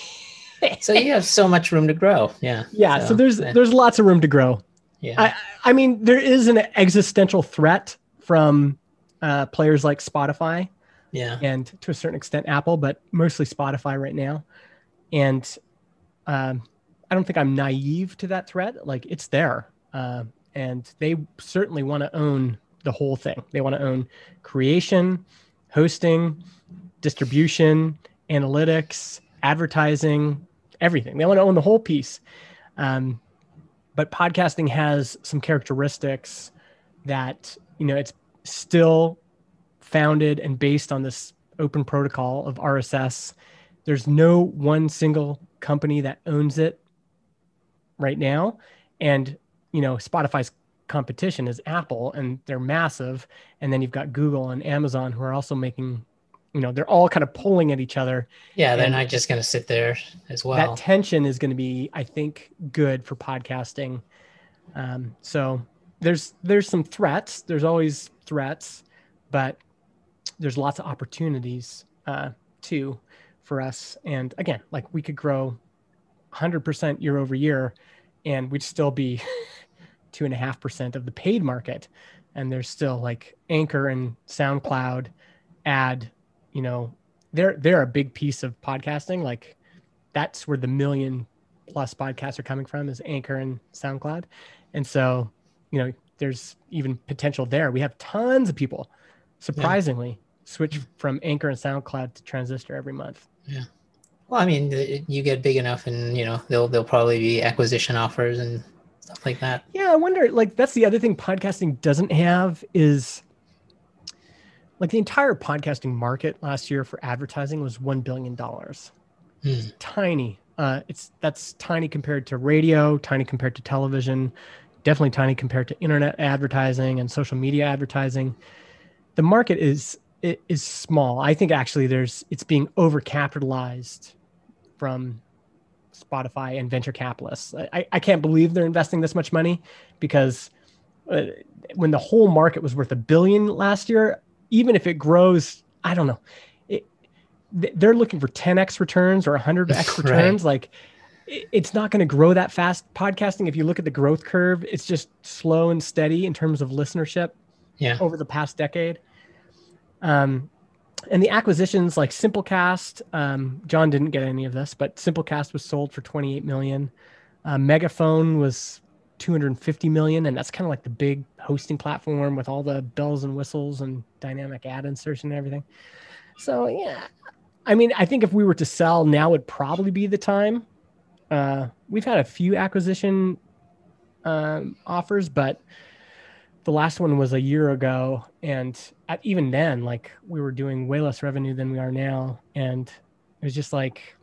So you have so much room to grow. Yeah. Yeah, so there's lots of room to grow. Yeah. I mean, there is an existential threat from players like Spotify, Yeah. and to a certain extent Apple, but mostly Spotify right now. And I don't think I'm naive to that threat. Like, it's there, and they certainly want to own the whole thing. They want to own creation, hosting, distribution, analytics, advertising, everything. They want to own the whole piece. But podcasting has some characteristics that, it's still founded and based on this open protocol of RSS. There's no one single company that owns it right now. And, Spotify's competition is Apple, and they're massive. And then you've got Google and Amazon, who are also making, they're all kind of pulling at each other. Yeah. They're And not just going to sit there as well. that tension is going to be, I think, good for podcasting. So there's some threats. There's always threats, but there's lots of opportunities too for us. And again, like, we could grow 100% year over year, and we'd still be 2.5% of the paid market. And there's still, like, Anchor and SoundCloud add, they're a big piece of podcasting. Like, that's where the million plus podcasts are coming from, is Anchor and SoundCloud. And so, there's even potential there. We have tons of people, surprisingly, switch from Anchor and SoundCloud to Transistor every month. Yeah. Well, I mean, you get big enough, and there'll probably be acquisition offers and stuff like that. Yeah, I wonder. Like, that's the other thing podcasting doesn't have is, like, the entire podcasting market last year for advertising was $1 billion. It's tiny. That's tiny compared to radio, tiny compared to television, definitely tiny compared to internet advertising and social media advertising. The market is small. I think actually it's being overcapitalized from Spotify and venture capitalists. I can't believe they're investing this much money, because when the whole market was worth $1 billion last year, even if it grows, I don't know, they're looking for 10x returns or 100x returns. Right. Like, it's not going to grow that fast. Podcasting, if you look at the growth curve, it's just slow and steady in terms of listenership over the past decade. And the acquisitions, like Simplecast, John didn't get any of this, but Simplecast was sold for 28 million. Megaphone was 250 million. And that's kind of like the big hosting platform with all the bells and whistles and dynamic ad insertion and everything. So, yeah, I mean, I think if we were to sell now, would probably be the time. We've had a few acquisition offers, but the last one was a year ago. And even then, like, we were doing way less revenue than we are now. And it was just like,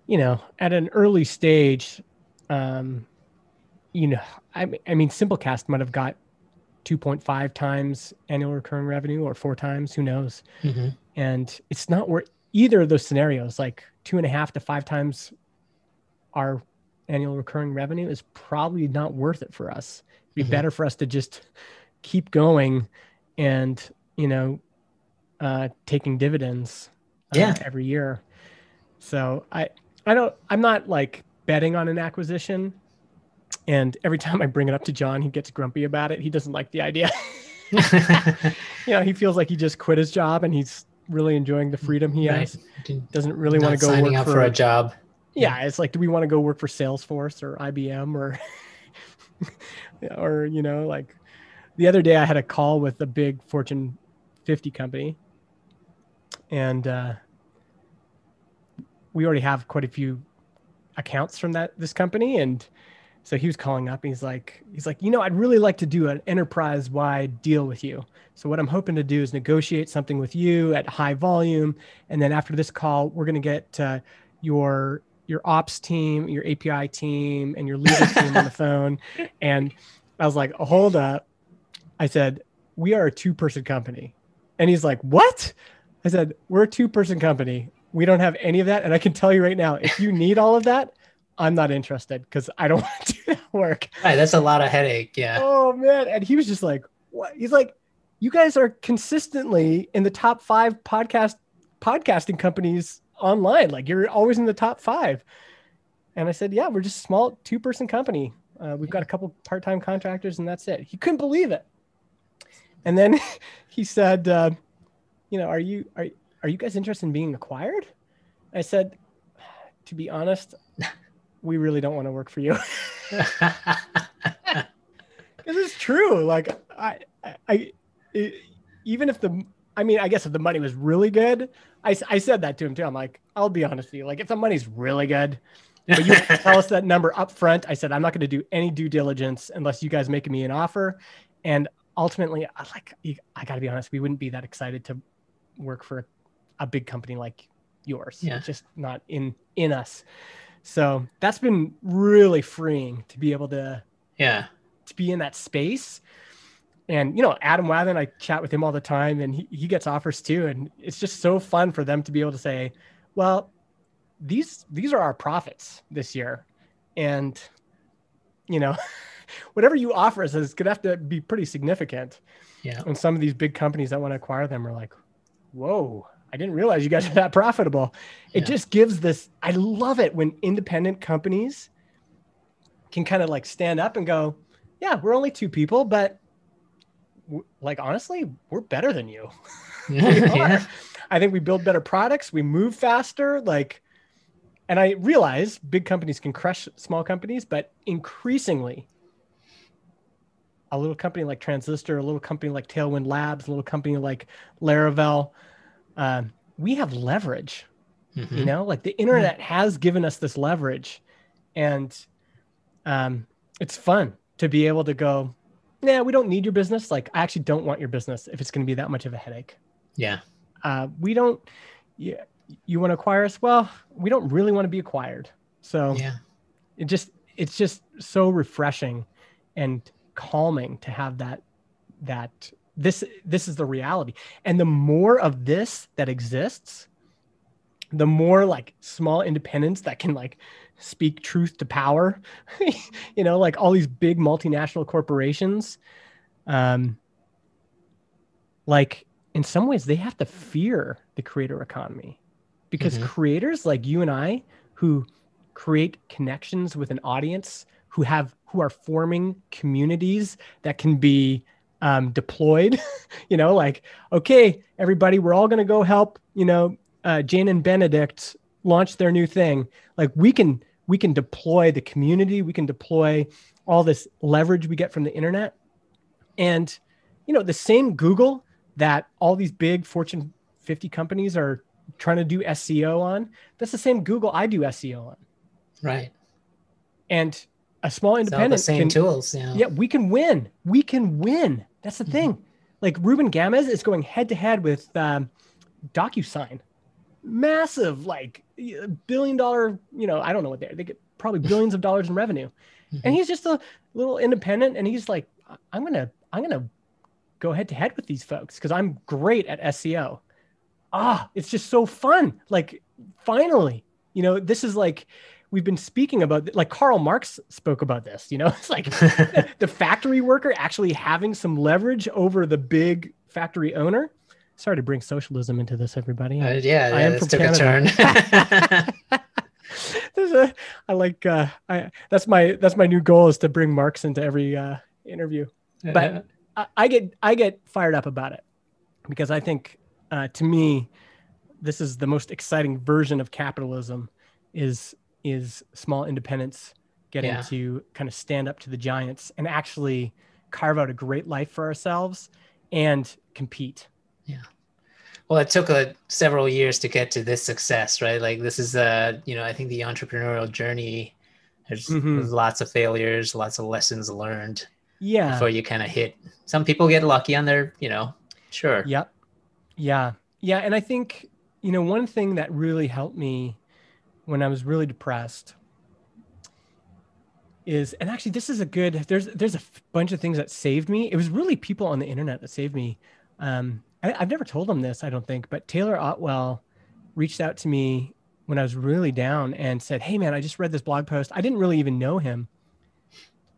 at an early stage, I mean, Simplecast might have got 2.5 times annual recurring revenue, or 4 times, who knows? Mm-hmm. And it's not worth either of those scenarios. Like, 2.5 to 5 times our annual recurring revenue is probably not worth it for us. It'd be better for us to just keep going and, taking dividends every year. So I'm not like betting on an acquisition. And every time I bring it up to John, he gets grumpy about it. He doesn't like the idea. He feels like he just quit his job and he's really enjoying the freedom he has. Doesn't really want to go signing work up for a job. Yeah, it's like, do we want to go work for Salesforce or IBM or, or like the other day I had a call with a big Fortune 50 company, and we already have quite a few accounts from this company, and so he was calling up and he's like, I'd really like to do an enterprise-wide deal with you. So what I'm hoping to do is negotiate something with you at high volume. And then after this call, we're going to get your ops team, your API team, and your legal team on the phone. And I was like, hold up. I said, we are a 2-person company. And he's like, what? I said, we're a 2-person company. We don't have any of that. And I can tell you right now, if you need all of that, I'm not interested because I don't want to do that work. Right, that's a lot of headache. Yeah. Oh man. And he was just like, what? He's like, you guys are consistently in the top 5 podcasting companies online. Like, you're always in the top 5. And I said, yeah, we're just a small 2-person company. We've got a couple part-time contractors and that's it. He couldn't believe it. And then he said, are you guys interested in being acquired? I said, to be honest, we really don't want to work for you. Because it's true. Like, even if I guess if the money was really good, I said that to him too. I'm like, I'll be honest with you. Like, if the money's really good, but you tell us that number up front, I said, I'm not going to do any due diligence unless you guys make me an offer. And ultimately, I got to be honest, we wouldn't be that excited to work for a big company like yours. Yeah. It's just not in us. So that's been really freeing to be able to be in that space. And, Adam Wathan, I chat with him all the time and he gets offers too. And it's just so fun for them to be able to say, well, these are our profits this year. And, whatever you offer us is going to have to be pretty significant. Yeah. And some of these big companies that want to acquire them are like, whoa, I didn't realize you guys are that profitable. It just gives this, I love it when independent companies can kind of like stand up and go, yeah, we're only 2 people, but like, honestly, we're better than you. Yeah. I think we build better products. We move faster. And I realize big companies can crush small companies, but increasingly a little company like Transistor, a little company like Tailwind Labs, a little company like Laravel, we have leverage, like the internet has given us this leverage, and it's fun to be able to go, nah, we don't need your business. Like, I actually don't want your business if it's going to be that much of a headache. Yeah. We don't, you want to acquire us? Well, we don't really want to be acquired. So it's just so refreshing and calming to have that this is the reality. And the more of this that exists, the more like small independents that can like speak truth to power, like all these big multinational corporations, like in some ways they have to fear the creator economy, because creators like you and I who create connections with an audience, who are forming communities that can be deployed, like, okay, everybody, we're all going to go help, Jane and Benedict launch their new thing. Like, we can deploy the community. We can deploy all this leverage we get from the internet. And, the same Google that all these big Fortune 50 companies are trying to do SEO on, that's the same Google I do SEO on. Right. And a small independent, it's all the same tools. Yeah, we can win. We can win. That's the thing. Like, Ruben Gamez is going head to head with DocuSign, massive, like $1 billion. I don't know what they get probably billions of dollars in revenue, and he's just a little independent. And he's like, I'm gonna go head to head with these folks because I'm great at SEO. It's just so fun. Like, finally, this is like, we've been speaking about, like Karl Marx spoke about this, it's like the factory worker actually having some leverage over the big factory owner. Sorry to bring socialism into this, everybody. I am from Canada. Took a turn. There's a, I like, that's my new goal is to bring Marx into every interview. But I get fired up about it because I think, to me, this is the most exciting version of capitalism is small independents getting Yeah. to kind of stand up to the giants and actually carve out a great life for ourselves and compete. Yeah. Well, it took several years to get to this success, right? Like this is, I think the entrepreneurial journey, Mm-hmm. there's lots of failures, lots of lessons learned Yeah. before you kind of hit. Some people get lucky on their, sure. Yep. Yeah. Yeah. And I think, one thing that really helped me when I was really depressed is, and actually this is a good, there's a bunch of things that saved me. It was really people on the internet that saved me. I've never told them this, I don't think, but Taylor Otwell reached out to me when I was really down and said, "Hey man, I just read this blog post. I didn't really even know him.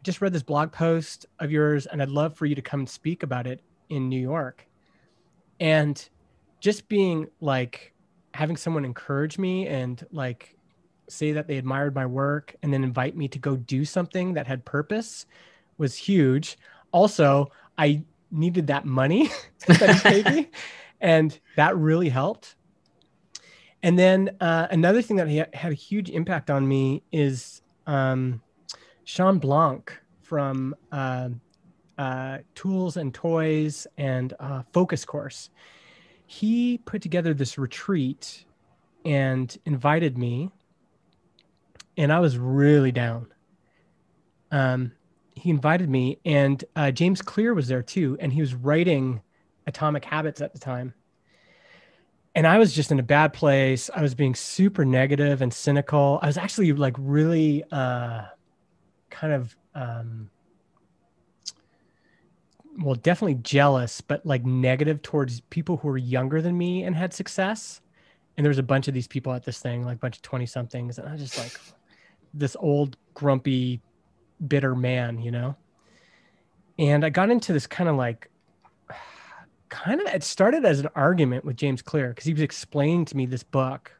Just read this blog post of yours and I'd love for you to come and speak about it in New York." And just being like, having someone encourage me and like say that they admired my work and then invite me to go do something that had purpose was huge. Also, I needed that money that he paid me, and that really helped. And then another thing that had a huge impact on me is Sean Blanc from Tools and Toys and Focus Course. He put together this retreat and invited me, and I was really down. Um, he invited me, and James Clear was there too, and he was writing Atomic Habits at the time. And I was just in a bad place. I was being super negative and cynical. I was actually like really kind of well, definitely jealous, but like negative towards people who were younger than me and had success. And there was a bunch of these people at this thing, like a bunch of 20 somethings. And I was just like this old, grumpy, bitter man, And I got into this it started as an argument with James Clear because he was explaining to me this book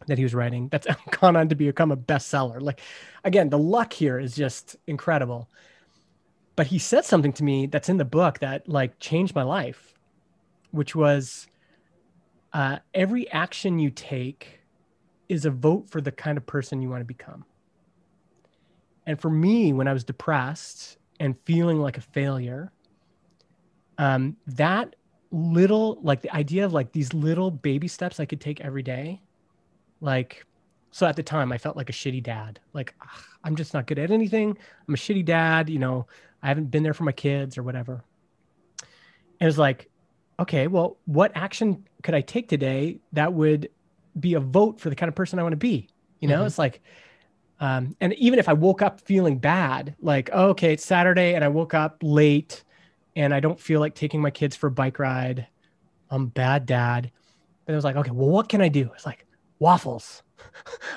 that he was writing that's gone on to become a bestseller. Like, again, the luck here is just incredible. But he said something to me that's in the book that like changed my life, which was every action you take is a vote for the kind of person you want to become. And for me, when I was depressed and feeling like a failure, that little, like the idea of like these little baby steps I could take every day, like, so at the time I felt like a shitty dad. Like, ugh, I'm just not good at anything. I'm a shitty dad. I haven't been there for my kids or whatever. And it was like, okay, well, what action could I take today that would be a vote for the kind of person I want to be? Mm-hmm. It's like, and even if I woke up feeling bad, like, oh, okay, it's Saturday and I woke up late and I don't feel like taking my kids for a bike ride. I'm a bad dad. And I was like, okay, well, what can I do? It's like waffles.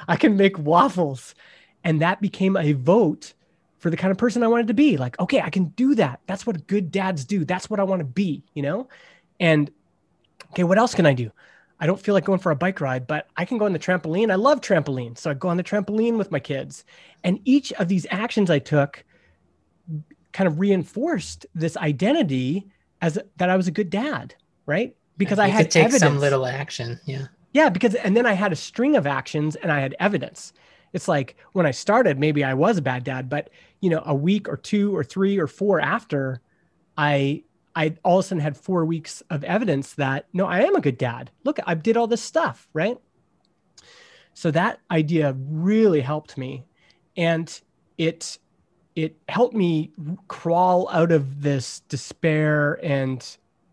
I can make waffles. And that became a vote for the kind of person I wanted to be. Like, okay, I can do that. That's what good dads do. That's what I want to be. And okay, what else can I do? I don't feel like going for a bike ride, but I can go on the trampoline. I love trampoline. So I go on the trampoline with my kids. And each of these actions I took kind of reinforced this identity as that I was a good dad, right? Because I You could had take some evidence. little action. Yeah. Yeah, and then I had a string of actions and I had evidence. It's like when I started, maybe I was a bad dad, but a week or two or three or four after, I I all of a sudden had 4 weeks of evidence that no, I am a good dad. Look, I did all this stuff, right? So that idea really helped me, and it helped me crawl out of this despair and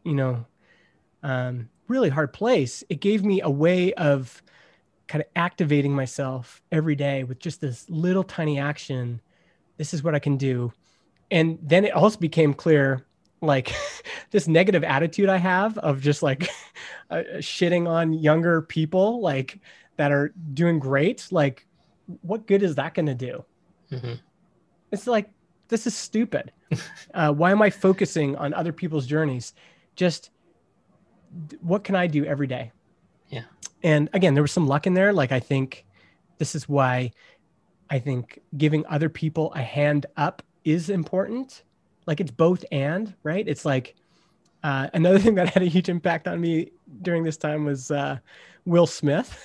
you know really hard place. It gave me a way of kind of activating myself every day with just this little tiny action. This is what I can do. And then it also became clear, like this negative attitude I have of just like shitting on younger people, like that are doing great. Like, what good is that going to do? Mm-hmm. It's like, this is stupid. Why am I focusing on other people's journeys? Just what can I do every day? Yeah. And again, there was some luck in there. Like, I think this is why I think giving other people a hand up is important. Like it's both and, right? It's like another thing that had a huge impact on me during this time was Will Smith.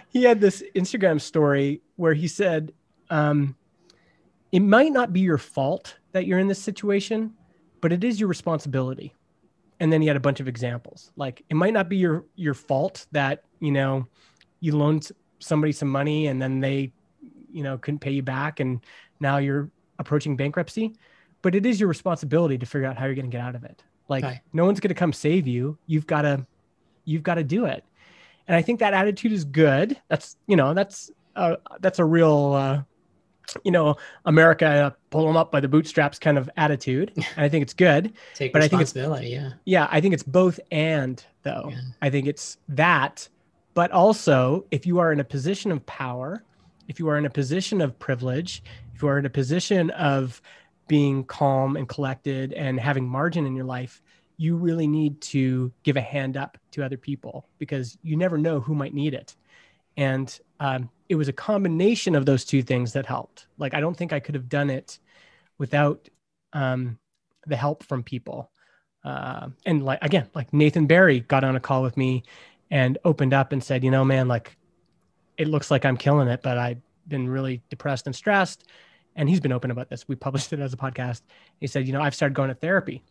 He had this Instagram story where he said, it might not be your fault that you're in this situation, but it is your responsibility. And then he had a bunch of examples. Like it might not be your fault that, you loaned somebody some money and then they, couldn't pay you back and now you're approaching bankruptcy, but it is your responsibility to figure out how you're going to get out of it. Like Right. no one's going to come save you. You've got to do it. And I think that attitude is good. That's a real, America pull them up by the bootstraps kind of attitude. And I think it's good, Take but I think it's, responsibility. Yeah. yeah, I think it's both and though. Yeah. I think it's that, but also if you are in a position of power, if you are in a position of privilege, if you are in a position of being calm and collected and having margin in your life, you really need to give a hand up to other people because you never know who might need it. And it was a combination of those two things that helped. Like, I don't think I could have done it without the help from people. And like, again, like Nathan Barry got on a call with me and opened up and said, man, like, it looks like I'm killing it, but I've been really depressed and stressed. And he's been open about this. We published it as a podcast. He said, I've started going to therapy.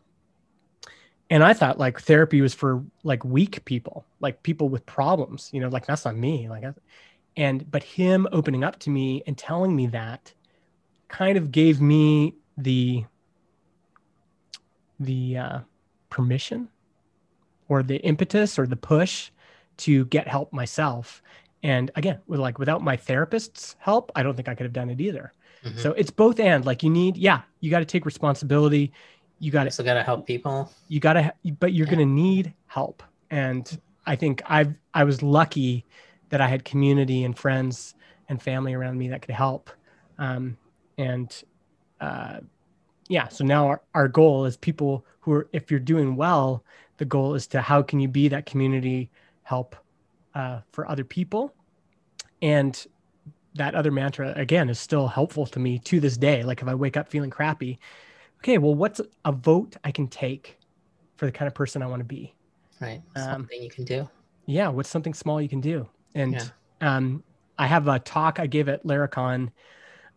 And I thought like therapy was for like weak people, like people with problems, like that's not me. But him opening up to me and telling me that kind of gave me the permission or the impetus or the push to get help myself. And again, without my therapist's help, I don't think I could have done it either. Mm-hmm. So it's both and like you got to take responsibility. You got to help people. But you're going to need help. And I think I was lucky that I had community and friends and family around me that could help. So now our goal is people who are, if you're doing well, the goal is to how can you be that community help for other people. And that other mantra, again, is still helpful to me to this day. Like if I wake up feeling crappy, okay, well, what's a vote I can take for the kind of person I want to be? Right. Something you can do. Yeah. What's something small you can do? And I have a talk I gave at Laracon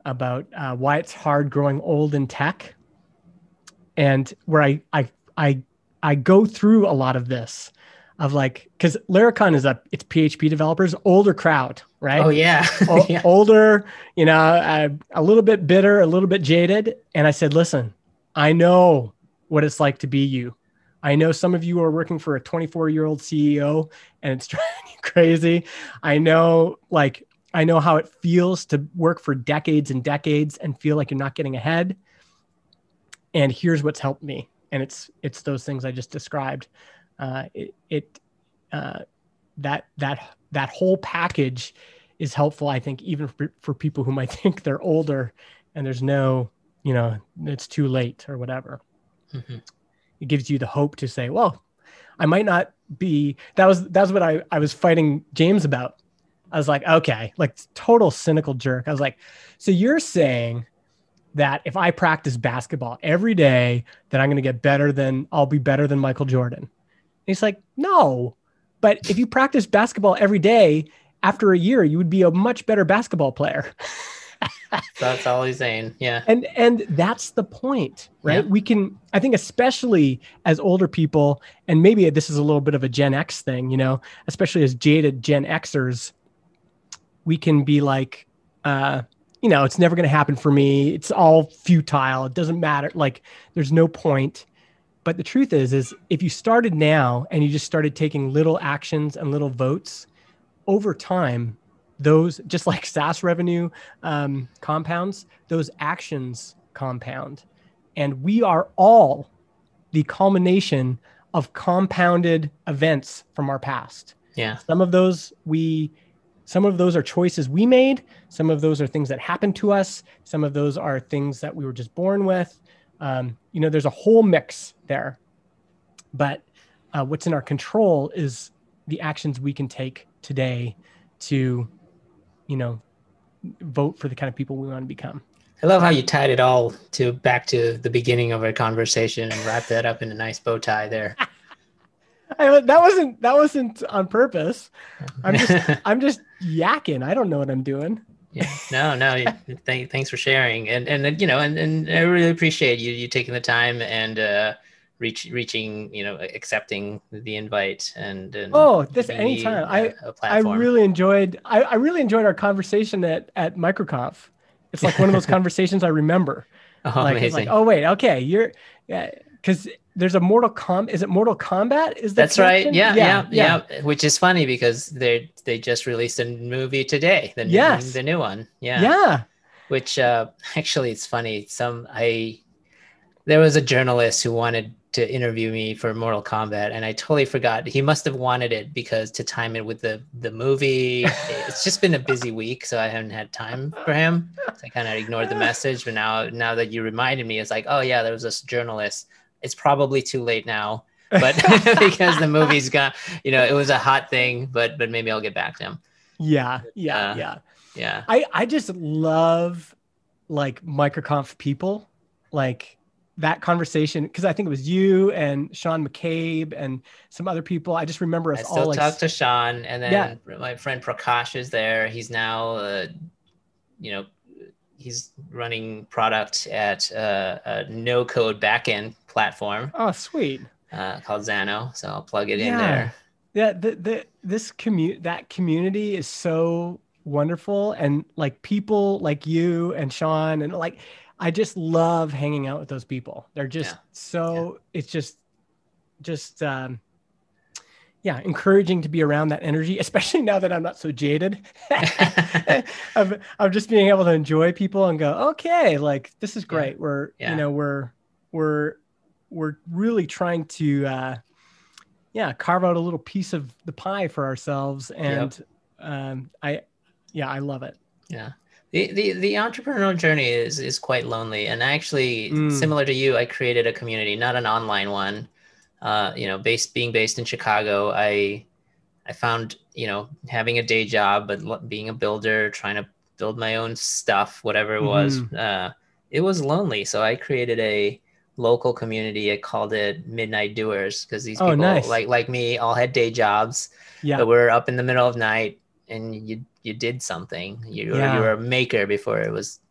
about why it's hard growing old in tech. And where I go through a lot of this of like, because Laracon it's PHP developers, older crowd, right? Oh yeah. Yeah. Older, a little bit bitter, a little bit jaded. And I said, listen, I know what it's like to be you. I know some of you are working for a 24-year-old CEO and it's driving you crazy. I know how it feels to work for decades and decades and feel like you're not getting ahead. And here's what's helped me. And it's those things I just described. That whole package is helpful, I think, even for people who might think they're older and there's no, it's too late or whatever. Mm-hmm. It gives you the hope to say, well, I might not be, that was what I was fighting James about. I was like, okay, like total cynical jerk. I was like, so you're saying that if I practice basketball every day, that I'm going to get I'll be better than Michael Jordan. And he's like, no, but if you practice basketball every day, after a year, you would be a much better basketball player. That's all he's saying. Yeah. And that's the point, right? Yeah. I think especially as older people, and maybe this is a little bit of a Gen X thing, especially as jaded Gen Xers, we can be like, it's never going to happen for me. It's all futile. It doesn't matter. Like there's no point. But the truth is if you started now and you just started taking little actions and little votes over time, those, just like SaaS revenue compounds, those actions compound. And we are all the culmination of compounded events from our past. Yeah. Some of those are choices we made. Some of those are things that happened to us. Some of those are things that we were just born with. There's a whole mix there. But what's in our control is the actions we can take today to you know, vote for the kind of people we want to become. I love how you tied it all to back to the beginning of our conversation and wrapped that up in a nice bow tie there. That wasn't on purpose. I'm just yakking. I don't know what I'm doing. Yeah, no. Thanks for sharing, and and I really appreciate you taking the time and reaching, accepting the invite and Oh, this giving me anytime. I a I platform. really enjoyed I really enjoyed our conversation at MicroConf. It's like one of those conversations I remember. Oh, Like it's like, amazing. oh wait, okay, you're yeah, because there's a is it Mortal Kombat is the That's right. connection? Yeah, Yeah, yeah, yeah. yeah. Which is funny because they just released a movie today, Yes. the new one. Yeah. Yeah. Which actually it's funny. There was a journalist who wanted to interview me for Mortal Kombat, and I totally forgot. He must have wanted it because to time it with the movie. It's just been a busy week, so I haven't had time for him. So I kind of ignored the message. But now that you reminded me, it's like, oh yeah, there was this journalist. It's probably too late now, but because the movie's gone, it was a hot thing. But maybe I'll get back to him. Yeah, yeah, Uh, yeah. yeah. I just love like MicroConf people, like that conversation because I think it was you and Sean McCabe and some other people. I just remember I us all still like, talk to Sean, and yeah. then my friend Prakash is there. He's now, you know, he's running product at a no-code backend platform Oh, sweet. called Xano. So I'll plug it in Yeah. there. Yeah. That community is so wonderful. And like people like you and Sean, and like, I just love hanging out with those people. They're Yeah, just yeah, so, it's just, yeah, encouraging to be around that energy, especially now that I'm not so jaded of just being able to enjoy people and go, okay, like this is yeah, great. We're, yeah. we're, we're really trying to, yeah, carve out a little piece of the pie for ourselves. Yep. And I, yeah, I love it. Yeah. The entrepreneurial journey is quite lonely. And actually, Mm, similar to you, I created a community, not an online one. Being based in Chicago, I found, having a day job, but being a builder, trying to build my own stuff, whatever hmm. it was lonely. So I created a local community. I called it Midnight Doers because these Oh, people nice. like me all had day jobs, Yeah, but we're up in the middle of night and you did something. You were yeah, a maker before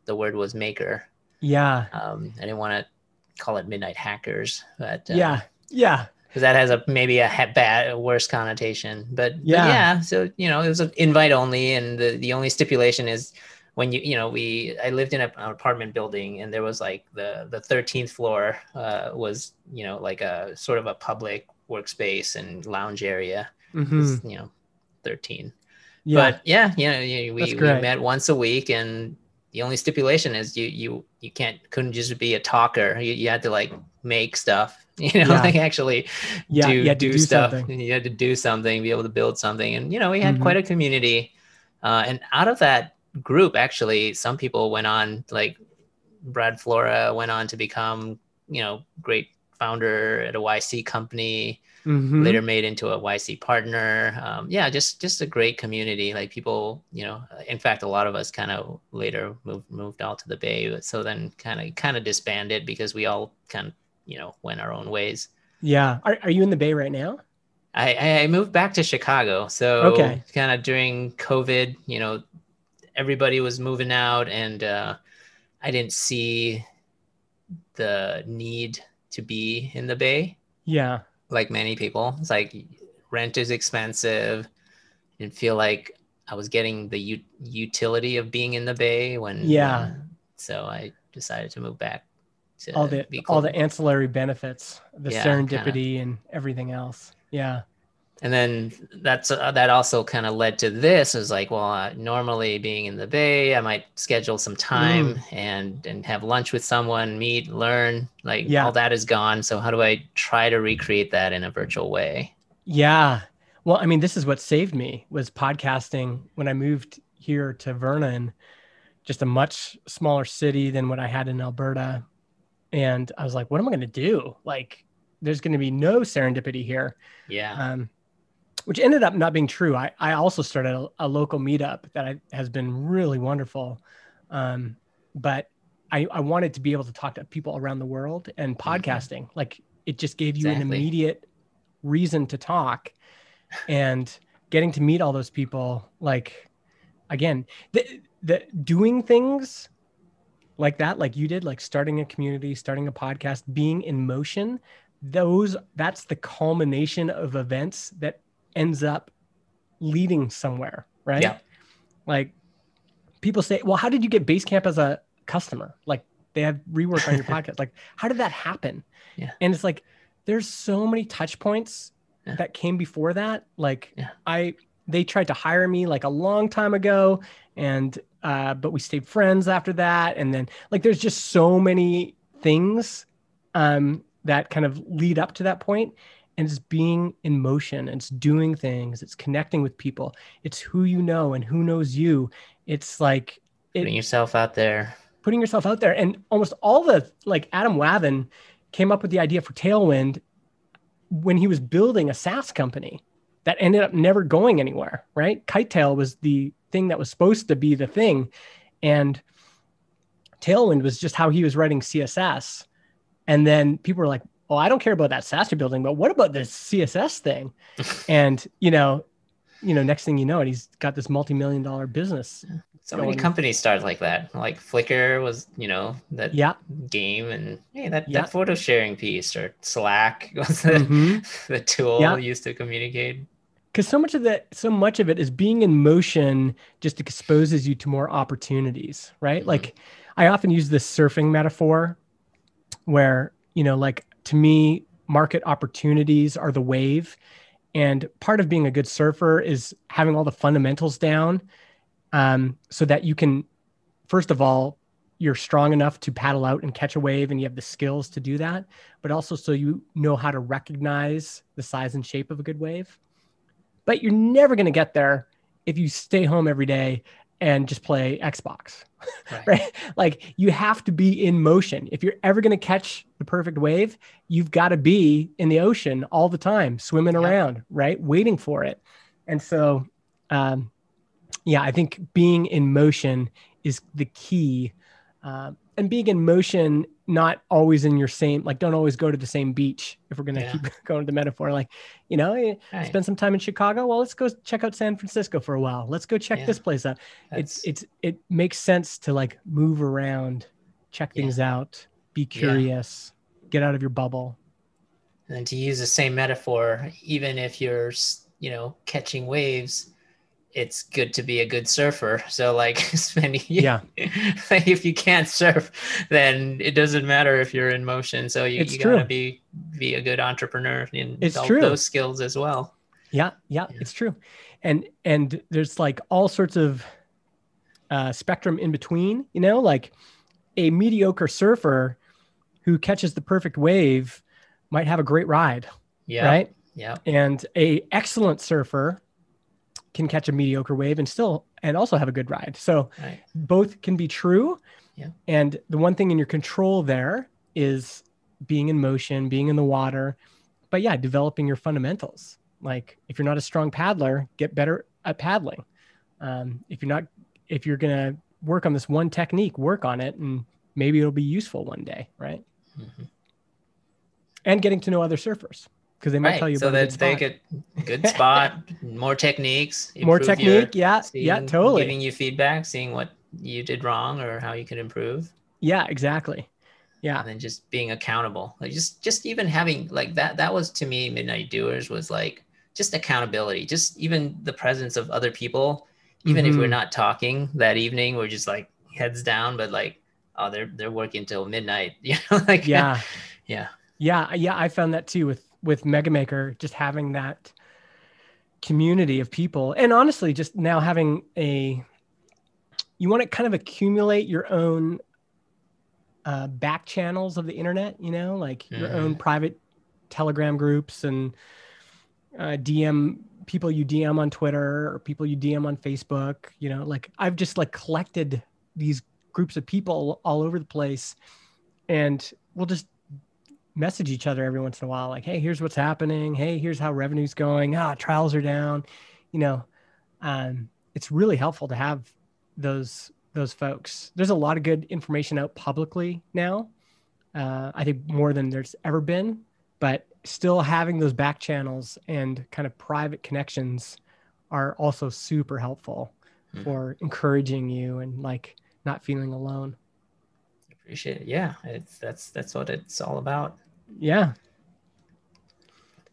the word was maker. yeah, I didn't want to call it midnight hackers, but yeah, yeah, because that has maybe a worse connotation. But yeah. yeah, so it was an invite only, and the only stipulation is when we I lived in an apartment building, and there was like the 13th floor was like a sort of a public workspace and lounge area. Hmm. Is 13. Yeah, But yeah, that's we great. met once a week, and the only stipulation is you couldn't just be a talker. You had to like make stuff, Yeah, like actually yeah, you had to do do stuff. something. You had to do something, be able to build something, and we had Hmm. quite a community. And out of that group, actually, some people went on, like Brad Flora went on to become great founder at a YC company, later Hmm. made into a YC partner. Yeah, just a great community. Like people, in fact, a lot of us kind of later moved out to the Bay, but so then kind of disbanded because we all kind of went our own ways. Yeah. Are you in the Bay right now? I moved back to Chicago, so Okay. kind of during COVID, everybody was moving out, and I didn't see the need to be in the Bay Yeah. like many people. It's like rent is expensive. Didn't feel like I was getting the utility of being in the Bay Yeah. so I decided to move back All to the be all close. the ancillary benefits, the Yeah, kind of. serendipity and everything else. Yeah. And then that also kind of led to this. Is like, well, normally being in the Bay, I might schedule some time Mm. and have lunch with someone, meet, learn. Like all Yeah. that is gone. So how do I try to recreate that in a virtual way? Yeah. Well, I mean, this is what saved me was podcasting when I moved here to Vernon, just a much smaller city than what I had in Alberta. And I was like, what am I going to do? Like, there's going to be no serendipity here. Yeah. Um, which ended up not being true. I also started a local meetup that has been really wonderful. But I wanted to be able to talk to people around the world, and Mm-hmm. podcasting, like it just gave you an Exactly. immediate reason to talk, and getting to meet all those people. Like, again, the doing things like that, like you did, like starting a community, starting a podcast, being in motion, that's the culmination of events that ends up leading somewhere, right? Yeah. Like, people say, well, how did you get Basecamp as a customer? Like, they have rework on your podcast. Like, how did that happen? Yeah. And it's like, there's so many touch points Yeah. that came before that. Like, Yeah. they tried to hire me like a long time ago, and but we stayed friends after that. And then, like, there's just so many things that kind of lead up to that point. And it's being in motion, it's doing things, it's connecting with people, it's who you know and who knows you. It's like Putting it yourself out there. putting yourself out there. And almost all the, like, Adam Wathan came up with the idea for Tailwind when he was building a SaaS company that ended up never going anywhere, right? Kitetail was the thing that was supposed to be the thing. And Tailwind was just how he was writing CSS. And then people were like, oh, I don't care about that SaaS you're building, but what about this CSS thing? And, next thing you know, he's got this multi-million-dollar business So many going. companies start like that. Like Flickr was, that Yeah. game, and hey, that Yeah. photo sharing piece, or Slack was Mm-hmm. the tool Yeah. used to communicate. Because so much of it is being in motion just exposes you to more opportunities, right? Mm-hmm. Like, I often use this surfing metaphor where, like, to me, market opportunities are the wave. And part of being a good surfer is having all the fundamentals down, so that you can, first of all, you're strong enough to paddle out and catch a wave, and you have the skills to do that, but also so you know how to recognize the size and shape of a good wave. But you're never going to get there if you stay home every day and just play Xbox, Right. right? Like, you have to be in motion. If you're ever going to catch the perfect wave, you've got to be in the ocean all the time, swimming Yep. around, right? Waiting for it. And so, um, yeah, I think being in motion is the key. And being in motion, not always in your same, like, don't always go to the same beach. If we're going to Yeah. keep going to the metaphor, like, Right. spend some time in Chicago. Well, let's go check out San Francisco for a while. Let's go check Yeah. this place out. That's It makes sense to, like, move around, check yeah. things out, be Yeah. curious, get out of your bubble. And to use the same metaphor, even if you're, catching waves, it's good to be a good surfer. So like spending, Yeah, if you can't surf, then it doesn't matter if you're in motion. So it's you gotta true. be a good entrepreneur in It's all true. those skills as well. Yeah, yeah, Yeah. it's true. And there's, like, all sorts of spectrum in between, like a mediocre surfer who catches the perfect wave might have a great ride, Yep. right? Yep. And a excellent surfer can catch a mediocre wave and also have a good ride. So Right. both can be true. Yeah. And the one thing in your control there is being in motion, being in the water, but yeah, developing your fundamentals. Like, if you're not a strong paddler, get better at paddling. If you're going to work on this one technique, work on it, and maybe it'll be useful one day, right? Mm-hmm. And getting to know other surfers, because they might tell Right. you So about a good that they spot. get good spot, more techniques, More improve your technique. Yeah. Yeah, totally. giving you feedback, seeing what you did wrong or how you could improve. Yeah, exactly. Yeah. And then just being accountable, like just even having like that was, to me, Midnight Doers was like just accountability, just even the presence of other people, even if we're Mm-hmm. not talking that evening, we're just like heads down, but like, oh, they're working till midnight, like Yeah. yeah. Yeah. Yeah. I found that too with Mega Maker, just having that community of people. And honestly, just now having you want to kind of accumulate your own back channels of the internet, like your own Mm-hmm. private Telegram groups, and DM on Twitter, or people you DM on Facebook. Like, I've just, like, collected these groups of people all over the place, and we'll just message each other every once in a while, like, hey, here's what's happening. Hey, here's how revenue's going. Trials are down. You know, it's really helpful to have those folks. There's a lot of good information out publicly now. I think more than there's ever been, but still having those back channels and kind of private connections are also super helpful for encouraging you and like not feeling alone. Appreciate it. Yeah, that's what it's all about. Yeah.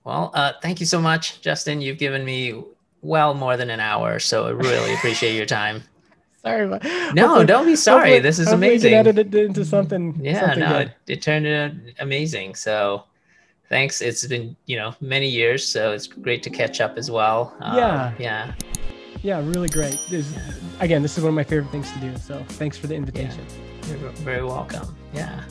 Well, thank you so much, Justin. You've given me well more than an hour, so I really appreciate your time. Sorry about. No, don't be sorry. This is Hopefully, you can amazing. edit it into something Yeah, something no, good. it turned out amazing. So thanks. It's been, many years, so it's great to catch up as well. Yeah. Yeah. Yeah, really great. Again, this is one of my favorite things to do. So thanks for the invitation. Yeah. You're very welcome. Yeah.